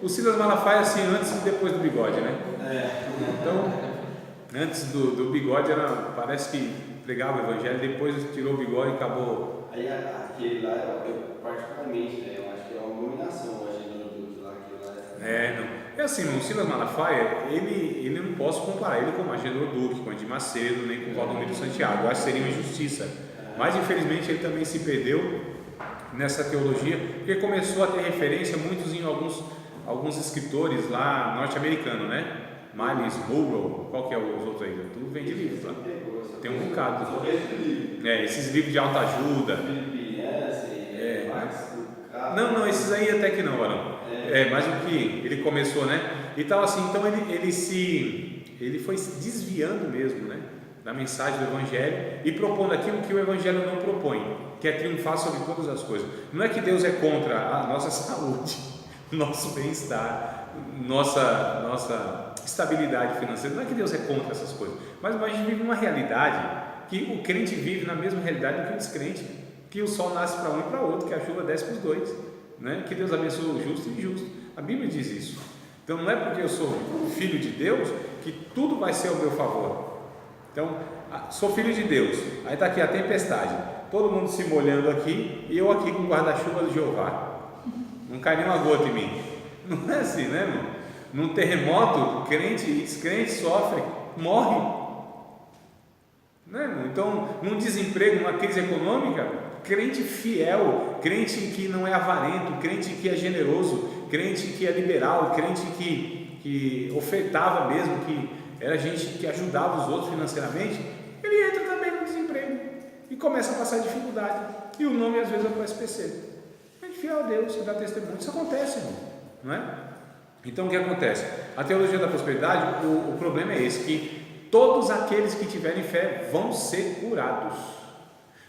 o Silas Malafaia assim, antes e depois do bigode, né? Então, antes do bigode parece que pregava o evangelho, depois tirou o bigode e acabou. Aí aquele lá, eu particularmente, né? Eu acho que é uma abominação o agendador do lá, aquele lá. Não. É assim, o Silas Malafaia, ele não posso comparar ele com o Agenor Duque, com o Edir Macedo, nem com o Valdomiro Santiago. Eu acho que seria uma injustiça. Mas infelizmente ele também se perdeu nessa teologia, porque começou a ter referência muitos em alguns escritores lá norte-americanos, né? Miles Monroe, qual que é os outros aí? Tudo vem de livros lá. Tem um bocado. Esses livros de autoajuda. Não, esses aí até que não, Varão. Mas o que ele começou, né? Então assim, ele foi se desviando mesmo, né? Da mensagem do Evangelho e propondo aquilo que o Evangelho não propõe, que é triunfar sobre todas as coisas. Não é que Deus é contra a nossa saúde, nosso bem-estar, nossa estabilidade financeira. Não é que Deus é contra essas coisas, mas a gente vive uma realidade que o crente vive na mesma realidade do que o descrente, que o sol nasce para um e para outro, que a chuva desce para os dois, né? Que Deus abençoa o justo e o injusto. A Bíblia diz isso. Então não é porque eu sou filho de Deus que tudo vai ser ao meu favor. Então, sou filho de Deus, aí está aqui a tempestade, todo mundo se molhando aqui e eu aqui com o guarda-chuva do Jeová, não cai nenhuma gota em mim. Não é assim, né, irmão? Num terremoto, crente e descrente sofrem, morrem, né, irmão? Então, num desemprego, numa crise econômica, crente fiel, crente que não é avarento, crente que é generoso, crente que é liberal, crente que ofertava mesmo, que era gente que ajudava os outros financeiramente, ele entra também no desemprego e começa a passar dificuldade, e o nome às vezes é para o SPC. Gente fiel a Deus, que dá testemunho, isso acontece, irmão, não é? Então o que acontece? A teologia da prosperidade, o problema é esse, que todos aqueles que tiverem fé vão ser curados,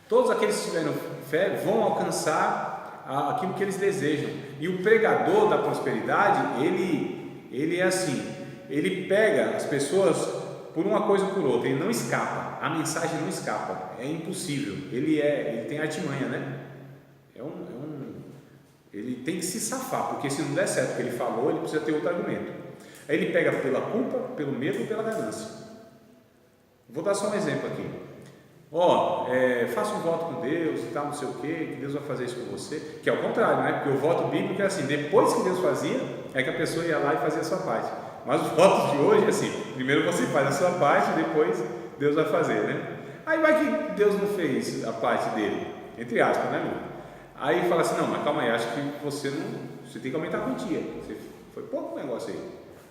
todos aqueles que tiverem fé vão alcançar aquilo que eles desejam, e o pregador da prosperidade, ele é assim, ele pega as pessoas por uma coisa ou por outra, ele não escapa, a mensagem não escapa, é impossível, ele tem artimanha, né? Ele tem que se safar, porque se não der certo o que ele falou, ele precisa ter outro argumento. Aí ele pega pela culpa, pelo medo ou pela ganância. Vou dar só um exemplo aqui. Faça um voto com Deus e tal, não sei o que Deus vai fazer isso com você, que é o contrário, né? Porque o voto bíblico é assim, depois que Deus fazia, é que a pessoa ia lá e fazia a sua parte. Mas os votos de hoje é assim, primeiro você faz a sua parte, depois Deus vai fazer, né? Aí vai que Deus não fez a parte dele, entre aspas, né, irmão? Aí fala assim, não, mas calma aí, acho que você tem que aumentar a quantia, foi pouco o negócio aí,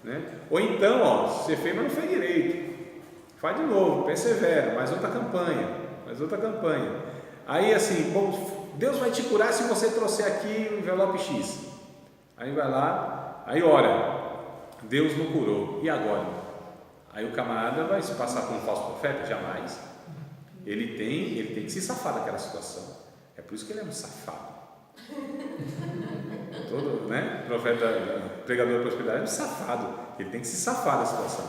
né? Ou então, você fez, mas não fez direito, faz de novo, persevera, mais outra campanha. Aí assim, Deus vai te curar se você trouxer aqui o envelope X. Aí vai lá, aí ora, Deus não curou, e agora? Aí o camarada vai se passar por um falso profeta? Jamais. Ele tem que se safar daquela situação. É por isso que ele é um safado. Todo, né? Profeta, pregador da prosperidade é um safado. Ele tem que se safar da situação.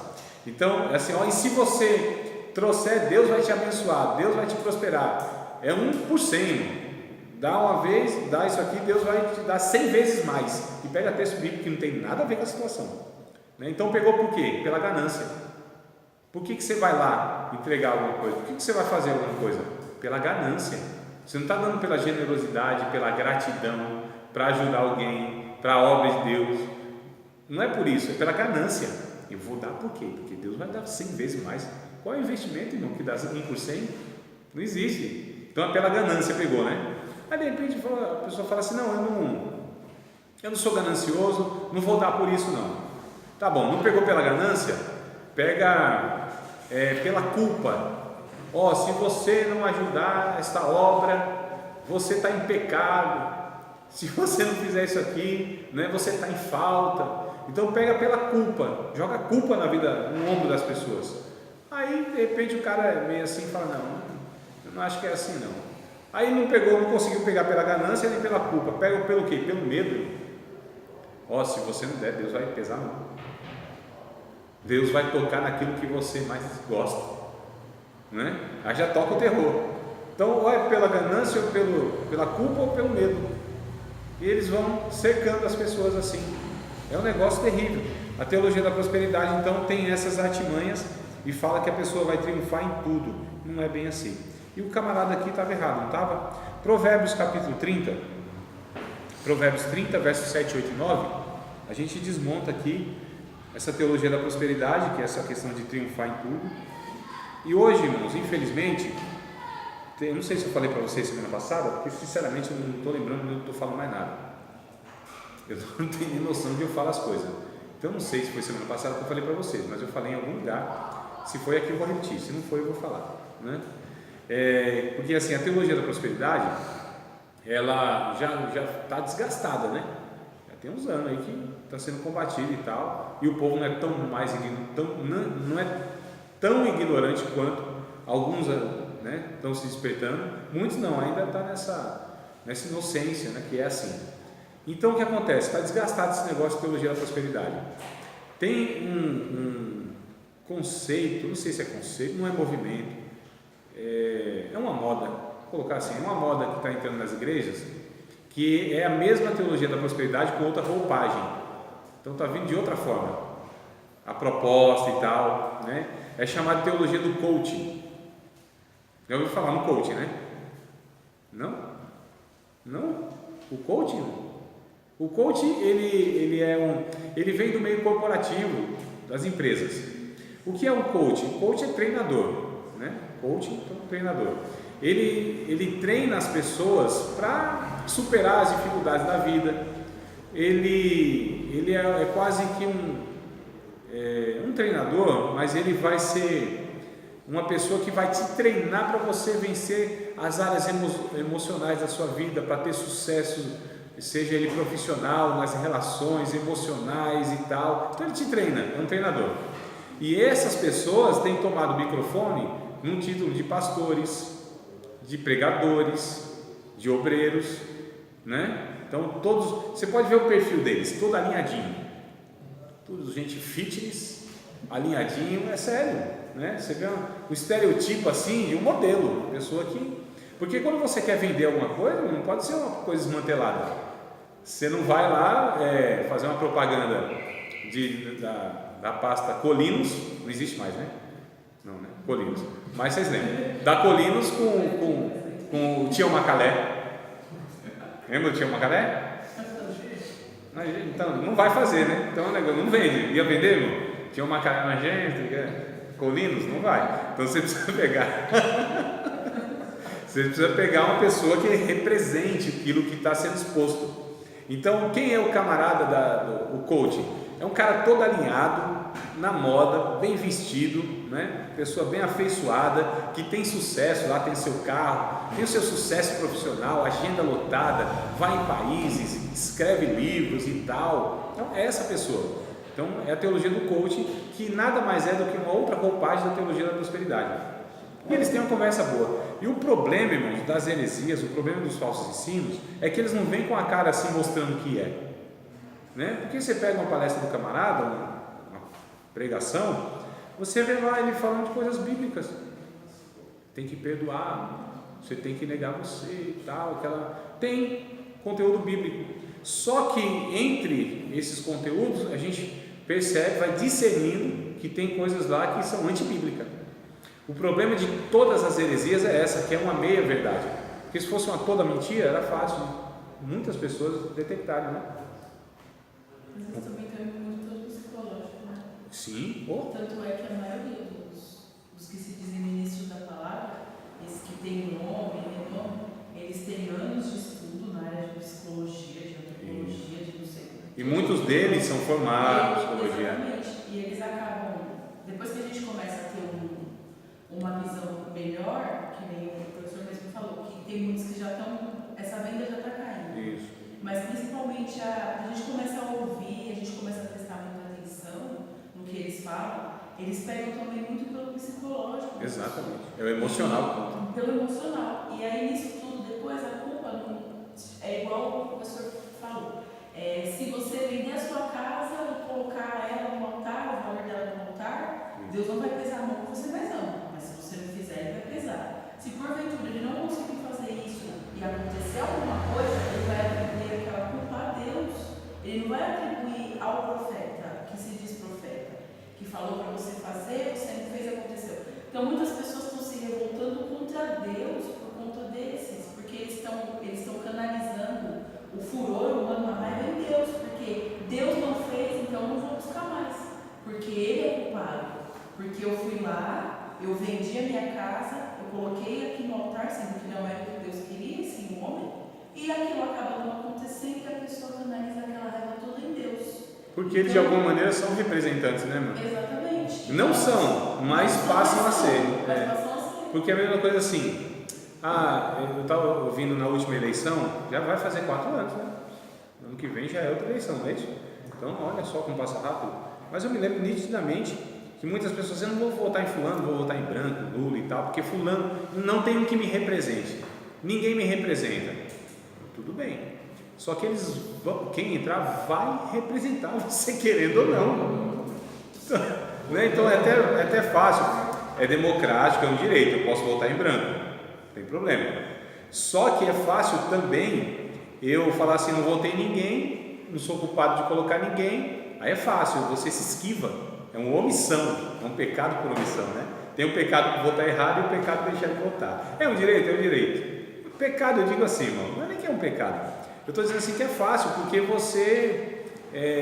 Então, é assim, e se você trouxer, Deus vai te abençoar, Deus vai te prosperar. É 1 por 100. Dá uma vez, dá isso aqui, Deus vai te dar 100 vezes mais. E pega texto bíblico que não tem nada a ver com a situação. Então pegou por quê? Pela ganância. Por que você vai lá entregar alguma coisa? Por que você vai fazer alguma coisa? Pela ganância. Você não está dando pela generosidade, pela gratidão, para ajudar alguém, para a obra de Deus. Não é por isso, é pela ganância. Eu vou dar por quê? Porque Deus vai dar 100 vezes mais. Qual é o investimento, irmão, que dá 1 por 100? Não existe. Então é pela ganância, pegou, né? Aí de repente a pessoa fala assim, eu não sou ganancioso, não vou dar por isso não. Tá bom, não pegou pela ganância? Pega pela culpa. Se você não ajudar esta obra, você está em pecado. Se você não fizer isso aqui, né, você está em falta. Então pega pela culpa, joga culpa na vida, no ombro das pessoas. Aí de repente o cara é meio assim e fala, eu não acho que é assim não. Aí não conseguiu pegar pela ganância nem pela culpa. Pega pelo quê? Pelo medo. Se você não der, Deus vai pesar não. Deus vai tocar naquilo que você mais gosta, né? Aí já toca o terror. Então ou é pela ganância, ou pela culpa, ou pelo medo. E eles vão cercando as pessoas assim. É um negócio terrível. A teologia da prosperidade, então, tem essas artimanhas e fala que a pessoa vai triunfar em tudo. Não é bem assim. E o camarada aqui estava errado, não estava? Provérbios capítulo 30, Provérbios 30, versos 7, 8 e 9, a gente desmonta aqui essa teologia da prosperidade, que é essa questão de triunfar em tudo. E hoje, irmãos, infelizmente, eu não sei se eu falei para vocês semana passada, porque sinceramente eu não estou lembrando, não estou falando mais nada. Eu não tenho nem noção de eu falo as coisas. Então eu não sei se foi semana passada que eu falei para vocês, mas eu falei em algum lugar. Se foi aqui eu vou repetir, se não foi eu vou falar, né? Porque assim, a teologia da prosperidade, ela já está desgastada, né? Já tem uns anos aí que está sendo combatida e tal, e o povo não é tão ignorante quanto alguns, né, estão se despertando. Muitos não, ainda está nessa inocência, né, que é assim. Então o que acontece? Está desgastado esse negócio de teologia da prosperidade. Tem um conceito, não sei se é conceito, não é movimento, é uma moda, vou colocar assim, é uma moda que está entrando nas igrejas, que é a mesma teologia da prosperidade com outra roupagem. Então está vindo de outra forma a proposta e tal, né? É chamada de teologia do coaching. Já ouviu falar no coaching, né? Não? Não? O coaching? O coaching, ele vem do meio corporativo das empresas. O que é um coaching? O coaching é treinador, né? Coaching é um treinador. Ele treina as pessoas para superar as dificuldades da vida. Ele é quase que um treinador, mas ele vai ser uma pessoa que vai te treinar para você vencer as áreas emocionais da sua vida, para ter sucesso, seja ele profissional, nas relações emocionais e tal. Então ele te treina, é um treinador. E essas pessoas têm tomado o microfone num título de pastores, de pregadores, de obreiros, né? Então todos, você pode ver o perfil deles, todo alinhadinho, tudo gente fitness, alinhadinho, é sério, né? Você vê um estereotipo assim de um modelo, pessoa que, porque quando você quer vender alguma coisa, não pode ser uma coisa desmantelada. Você não vai lá fazer uma propaganda da pasta Colinos, não existe mais, né? Não, né? Colinos, mas vocês lembram? Da Colinos com o Tião Macalé. Lembra do Tião Macalé? Então, não vai fazer, né? Então, o negócio não vende. Ia vender, irmão? Tião Macalé na gente, Colinos? Não vai. Então, você precisa pegar. Você precisa pegar uma pessoa que represente aquilo que está sendo exposto. Então, quem é o camarada o coach? É um cara todo alinhado, na moda, bem vestido, né? Pessoa bem afeiçoada, que tem sucesso, lá tem seu carro, tem o seu sucesso profissional, agenda lotada, vai em países, escreve livros e tal. Então é essa pessoa. Então é a teologia do coaching, que nada mais é do que uma outra roupagem da teologia da prosperidade. E eles têm uma conversa boa. E o problema, irmãos, das heresias, o problema dos falsos ensinos, é que eles não vêm com a cara assim mostrando o que é, né? Porque você pega uma palestra do camarada, uma pregação, você vê lá ele falando de coisas bíblicas. Tem que perdoar, você tem que negar você e tal, tem conteúdo bíblico. Só que entre esses conteúdos a gente percebe, vai discernindo que tem coisas lá que são antibíblicas. O problema de todas as heresias é essa, que é uma meia verdade. Porque se fosse uma toda mentira, era fácil muitas pessoas detectarem, né? Mas isso também tem muito psicológico, né? Sim. Tanto é que a maioria dos que se dizem ministros da palavra, esses que têm nome, renome, eles têm anos de estudo na área de psicologia, de antropologia, de não sei. E muitos deles são formados em psicologia. Exatamente. E eles acabam, depois que a gente começa a ter uma visão melhor, que nem o professor mesmo falou, que tem muitos que já estão, essa venda já está caindo. Isso. Mas principalmente a gente começa a ouvir, a gente começa a prestar muita atenção no que eles falam, eles pegam também muito pelo psicológico. Exatamente. É o emocional. Pelo emocional. E aí nisso tudo, depois a culpa não, é igual o professor falou. Se você vender a sua casa e colocar ela no altar, o valor dela no altar, Deus não vai pesar a mão que você mais ama. Mas se você não fizer, ele vai pesar. Se porventura ele não conseguir fazer isso e acontecer alguma coisa, ele vai atribuir aquela culpa a Deus. Ele não vai atribuir ao Então muitas pessoas estão se revoltando contra Deus por conta desses, porque eles estão canalizando o furor humano, a raiva em Deus, porque Deus não fez, então eu não vou buscar mais, porque Ele é culpado, porque eu fui lá, eu vendi a minha casa, eu coloquei aqui no altar, sendo que não era o que Deus queria, sim o homem, e aquilo acaba não acontecendo e a pessoa canaliza aquela raiva toda em Deus. Porque eles de alguma maneira são representantes, né, mano? Exatamente. Não são, mas passam a ser. Mas passam a ser. Porque é a mesma coisa assim, eu estava ouvindo na última eleição, já vai fazer 4 anos, né? Ano que vem já é outra eleição, não é isso? Então olha só como passa rápido. Mas eu me lembro nitidamente que muitas pessoas dizem, eu não vou votar em fulano, vou votar em branco, Lula e tal, porque fulano não tem um que me represente. Ninguém me representa. Tudo bem. Só que quem entrar vai representar você querendo ou não. Então é até fácil, é democrático, é um direito, eu posso votar em branco, não tem problema. Só que é fácil também eu falar assim, não votei em ninguém, não sou culpado de colocar ninguém, aí é fácil, você se esquiva, é uma omissão, é um pecado por omissão, né? Tem o pecado por votar errado e o pecado por deixar de votar. É um direito? É um direito. O pecado, eu digo assim, irmão, não é nem que é um pecado. Eu estou dizendo assim que é fácil, porque você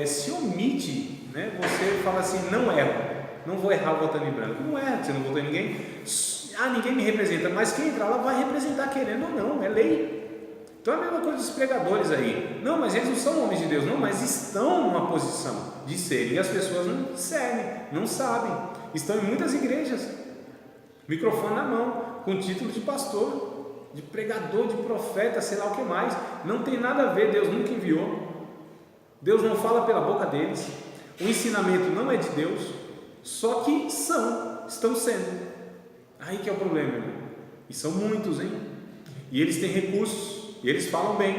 se omite, né? Você fala assim, não erro, não vou errar votando em branco. Não é, você não votou em ninguém. Ninguém me representa, mas quem entrar lá vai representar querendo ou não, é lei. Então é a mesma coisa dos pregadores aí. Não, mas eles não são homens de Deus, não, mas estão numa posição de serem. E as pessoas não discernem, não sabem. Estão em muitas igrejas, microfone na mão, com título de pastor, de pregador, de profeta, sei lá o que mais. Não tem nada a ver, Deus nunca enviou. Deus não fala pela boca deles. O ensinamento não é de Deus, só que estão sendo. Aí que é o problema, irmão. E são muitos, hein? E eles têm recursos, e eles falam bem,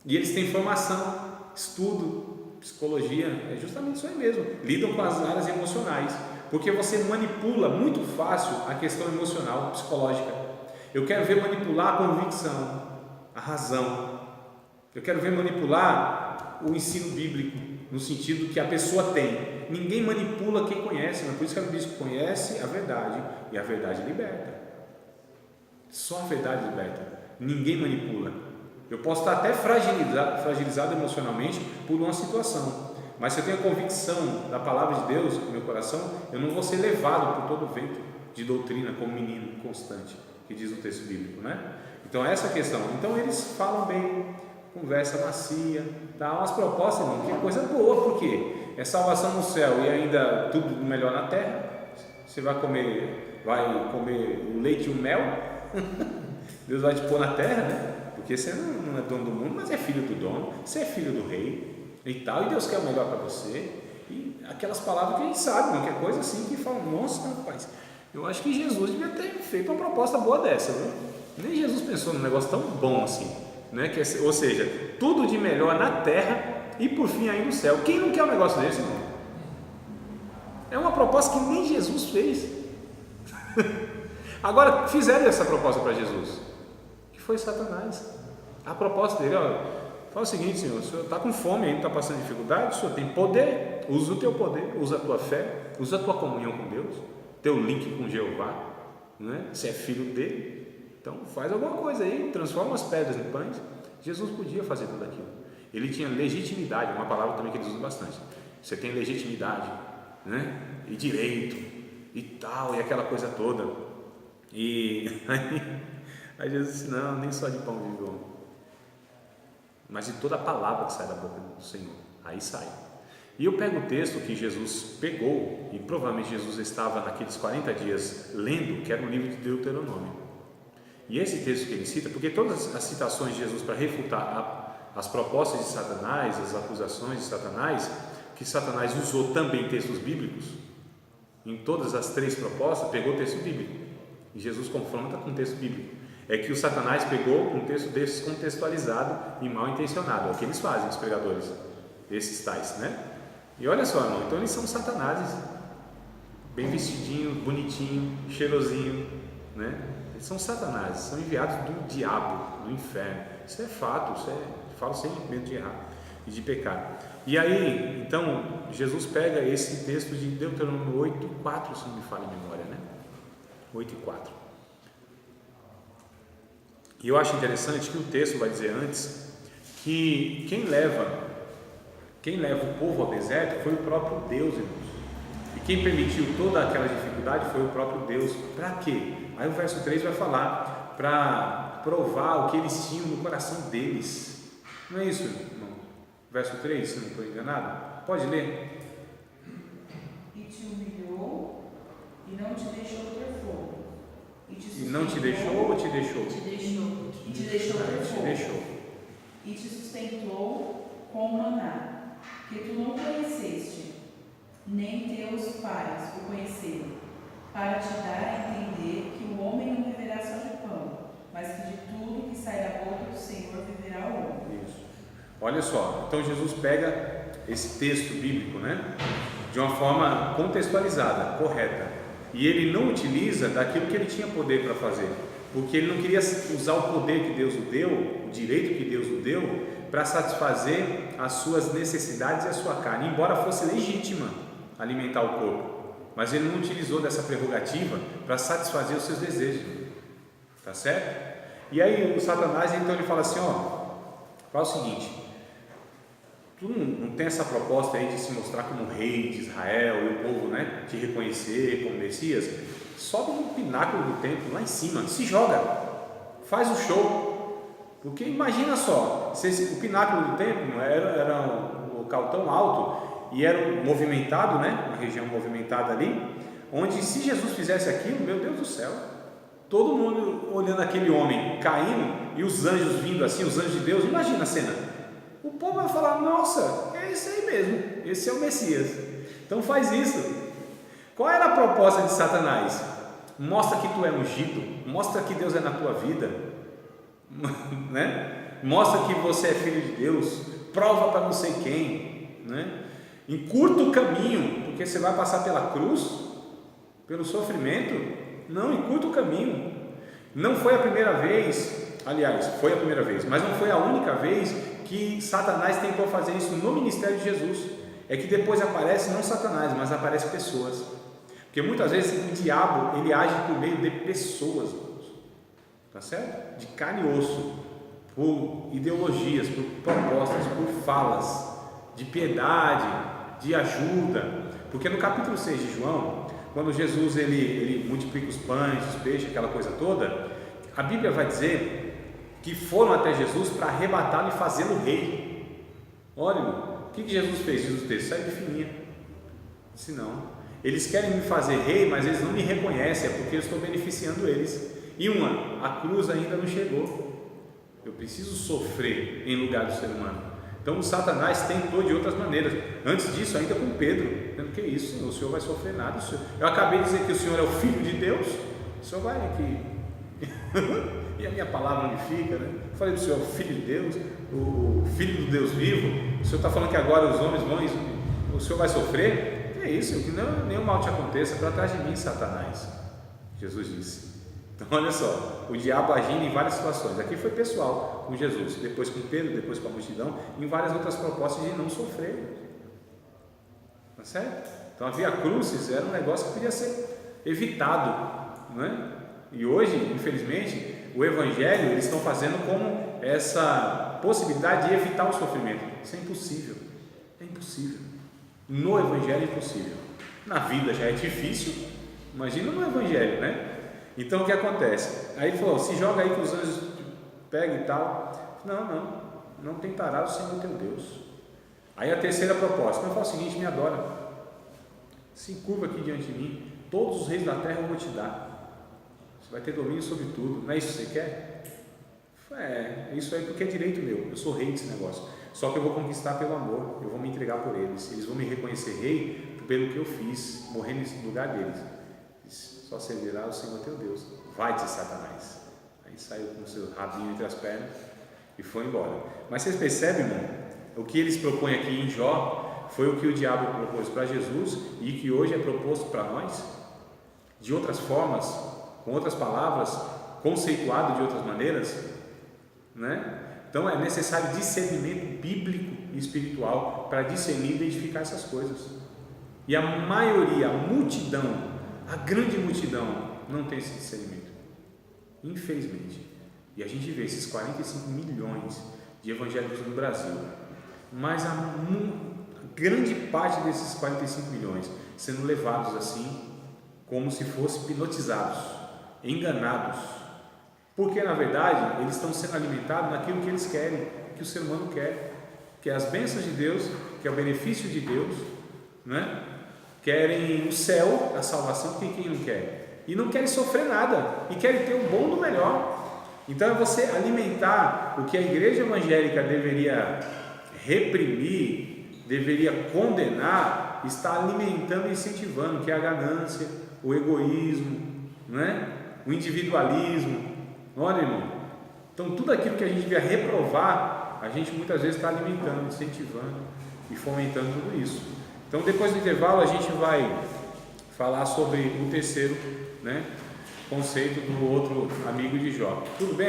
e eles têm formação, estudo, psicologia, é justamente isso aí mesmo. Lidam com as áreas emocionais, porque você manipula muito fácil a questão emocional, psicológica. Eu quero ver manipular a convicção, a razão. Eu quero ver manipular o ensino bíblico, no sentido que a pessoa tem. Ninguém manipula quem conhece, mas por isso que ela diz que conhece a verdade, e a verdade liberta. Só a verdade liberta. Ninguém manipula. Eu posso estar até fragilizado emocionalmente por uma situação, mas se eu tenho a convicção da palavra de Deus no meu coração, eu não vou ser levado por todo o vento de doutrina como menino constante, que diz o texto bíblico, né? Então essa é a questão. Então eles falam bem, conversa macia, dá umas propostas, irmão, que é coisa boa, porque é salvação no céu e ainda tudo melhor na terra. Você vai comer o leite e o mel, Deus vai te pôr na terra, né? Porque você não é dono do mundo, mas é filho do dono, você é filho do rei e tal, e Deus quer o melhor para você. E aquelas palavras que a gente sabe, não, que é coisa assim que fala, nossa, rapaz, eu acho que Jesus devia ter feito uma proposta boa dessa, viu? Nem Jesus pensou num negócio tão bom assim, né? Ou seja, tudo de melhor na terra e por fim aí no céu. Quem não quer um negócio desse, irmão? É uma proposta que nem Jesus fez. Agora, fizeram essa proposta para Jesus, que foi Satanás. A proposta dele, fala o seguinte, Senhor, o Senhor está com fome ainda, está passando dificuldade, o Senhor tem poder, usa o teu poder, usa a tua fé, usa a tua comunhão com Deus, teu link com Jeová, né? Você é filho dele, então faz alguma coisa aí, transforma as pedras em pães. Jesus podia fazer tudo aquilo, ele tinha legitimidade, uma palavra também que eles usam bastante. Você tem legitimidade, né? E direito e tal, e aquela coisa toda. E aí Jesus disse, não, nem só de pão vive o homem, mas de toda a palavra que sai da boca do Senhor. Aí sai. E eu pego o texto que Jesus pegou, e provavelmente Jesus estava naqueles 40 dias lendo, que era o livro de Deuteronômio. E esse texto que ele cita, porque todas as citações de Jesus para refutar as propostas de Satanás, as acusações de Satanás, que Satanás usou também textos bíblicos, em todas as 3 propostas, pegou o texto bíblico. E Jesus confronta com o texto bíblico. É que o Satanás pegou um texto descontextualizado e mal intencionado. É o que eles fazem, os pregadores, esses tais, né? E olha só, irmão, então eles são satanases, bem vestidinho, bonitinho, cheirosinho, né? Eles são satanases, são enviados do diabo, do inferno. Isso é fato, falo sem medo de errar e de pecar. E aí, então, Jesus pega esse texto de Deuteronômio 8:4, se não me falha a memória, né? 8:4. E eu acho interessante que o texto vai dizer antes que quem leva o povo ao deserto foi o próprio Deus, irmãos. E quem permitiu toda aquela dificuldade foi o próprio Deus. Para quê? Aí o verso 3 vai falar para provar o que eles tinham no coração deles. Não é isso, irmão? Verso 3, se não estou enganado. Pode ler. E te humilhou e não te deixou ter fogo. E não te deixou ou te deixou? Te deixou. E te deixou ter Te fogo. deixou. E te sustentou com o maná, que tu não conheceste, nem teus pais o conheceram, para te dar a entender que o homem não viverá só de pão, mas que de tudo que sai da boca do Senhor viverá o homem. Isso. Olha só, então Jesus pega esse texto bíblico, né, de uma forma contextualizada, correta, e ele não utiliza daquilo que ele tinha poder para fazer, porque ele não queria usar o poder que Deus o deu, o direito que Deus o deu, para satisfazer as suas necessidades e a sua carne, embora fosse legítima alimentar o corpo, mas ele não utilizou dessa prerrogativa para satisfazer os seus desejos, tá certo? E aí o Satanás, então, ele fala assim, fala o seguinte: tu não tem essa proposta aí de se mostrar como rei de Israel e o povo, né, te reconhecer como Messias? Sobe no pináculo do templo, lá em cima, se joga, faz o show, porque imagina só, se o pináculo do templo era um local tão alto e era movimentado, né, uma região movimentada ali, onde se Jesus fizesse aquilo, meu Deus do céu, todo mundo olhando aquele homem caindo e os anjos vindo assim, os anjos de Deus, imagina a cena, o povo vai falar, nossa, é esse aí mesmo, esse é o Messias, então faz isso. Qual era a proposta de Satanás? Mostra que tu é ungido, mostra que Deus é na tua vida, né? Mostra que você é filho de Deus, prova para não sei quem, né? Encurta o caminho, porque você vai passar pela cruz, pelo sofrimento. Não, encurta o caminho. Não foi a primeira vez, aliás, foi a primeira vez, mas não foi a única vez que Satanás tentou fazer isso no ministério de Jesus. É que depois aparece não Satanás, mas aparece pessoas. Porque muitas vezes o diabo, ele age por meio de pessoas, tá certo? De carne e osso, por ideologias, por propostas, por falas, de piedade, de ajuda. Porque no capítulo 6 de João, quando Jesus ele multiplica os pães, os peixes, aquela coisa toda, a Bíblia vai dizer que foram até Jesus para arrebatá-lo e fazê-lo rei. Olha, irmão, o que Jesus fez? Diz o texto, sai de fininha. Disse não. Eles querem me fazer rei, mas eles não me reconhecem, é porque eu estou beneficiando eles. E a cruz ainda não chegou. Eu preciso sofrer em lugar do ser humano. Então o Satanás tentou de outras maneiras. Antes disso, ainda com Pedro, dizendo que isso, Senhor, o Senhor vai sofrer nada. Eu acabei de dizer que o Senhor é o Filho de Deus, o Senhor vai aqui. E a minha palavra onde fica, né? Eu falei para o Senhor, o Filho de Deus, o Filho do Deus vivo. O Senhor está falando que agora os homens vão, o Senhor vai sofrer? É isso, que nenhum mal te aconteça para trás de mim, Satanás. Jesus disse. Então olha só, o diabo agindo em várias situações. Aqui foi pessoal com Jesus, depois com Pedro, depois com a multidão, em várias outras propostas de não sofrer. Tá certo? Então a via crucis era um negócio que podia ser evitado, não é? E hoje, infelizmente, o Evangelho eles estão fazendo como essa possibilidade de evitar o sofrimento. Isso é impossível. É impossível. No Evangelho é impossível. Na vida já é difícil, imagina no Evangelho, né? Então o que acontece? Aí ele falou, se joga aí que os anjos pegam e tal. Não tentarás o Senhor teu Deus. Aí a terceira proposta, eu falo o seguinte, me adora, se curva aqui diante de mim, todos os reis da terra eu vou te dar, você vai ter domínio sobre tudo, não é isso que você quer? É isso aí porque é direito meu, eu sou rei desse negócio, só que eu vou conquistar pelo amor, eu vou me entregar por eles vão me reconhecer rei pelo que eu fiz, morrendo no lugar deles. Só servirá o Senhor teu Deus. Vai-te, Satanás. Aí saiu com o seu rabinho entre as pernas e foi embora. Mas vocês percebem, irmão? O que eles propõem aqui em Jó foi o que o diabo propôs para Jesus e que hoje é proposto para nós, de outras formas, com outras palavras, conceituado de outras maneiras, né? Então é necessário discernimento bíblico e espiritual para discernir e identificar essas coisas. E a maioria, a multidão, a grande multidão não tem esse discernimento. Infelizmente. E a gente vê esses 45 milhões de evangélicos no Brasil, mas a grande parte desses 45 milhões sendo levados assim, como se fossem hipnotizados, enganados, porque na verdade eles estão sendo alimentados naquilo que eles querem, que o ser humano quer, que é as bênçãos de Deus, que é o benefício de Deus, né? Querem o céu, a salvação, porque quem não quer? E não querem sofrer nada, e querem ter o bom do melhor. Então é você alimentar o que a igreja evangélica deveria reprimir, deveria condenar, está alimentando e incentivando, que é a ganância, o egoísmo, né? O individualismo. Olha, irmão, então tudo aquilo que a gente devia reprovar, a gente muitas vezes está alimentando, incentivando e fomentando tudo isso. Então depois do intervalo a gente vai falar sobre o terceiro, né, conceito do outro amigo de Jó. Tudo bem?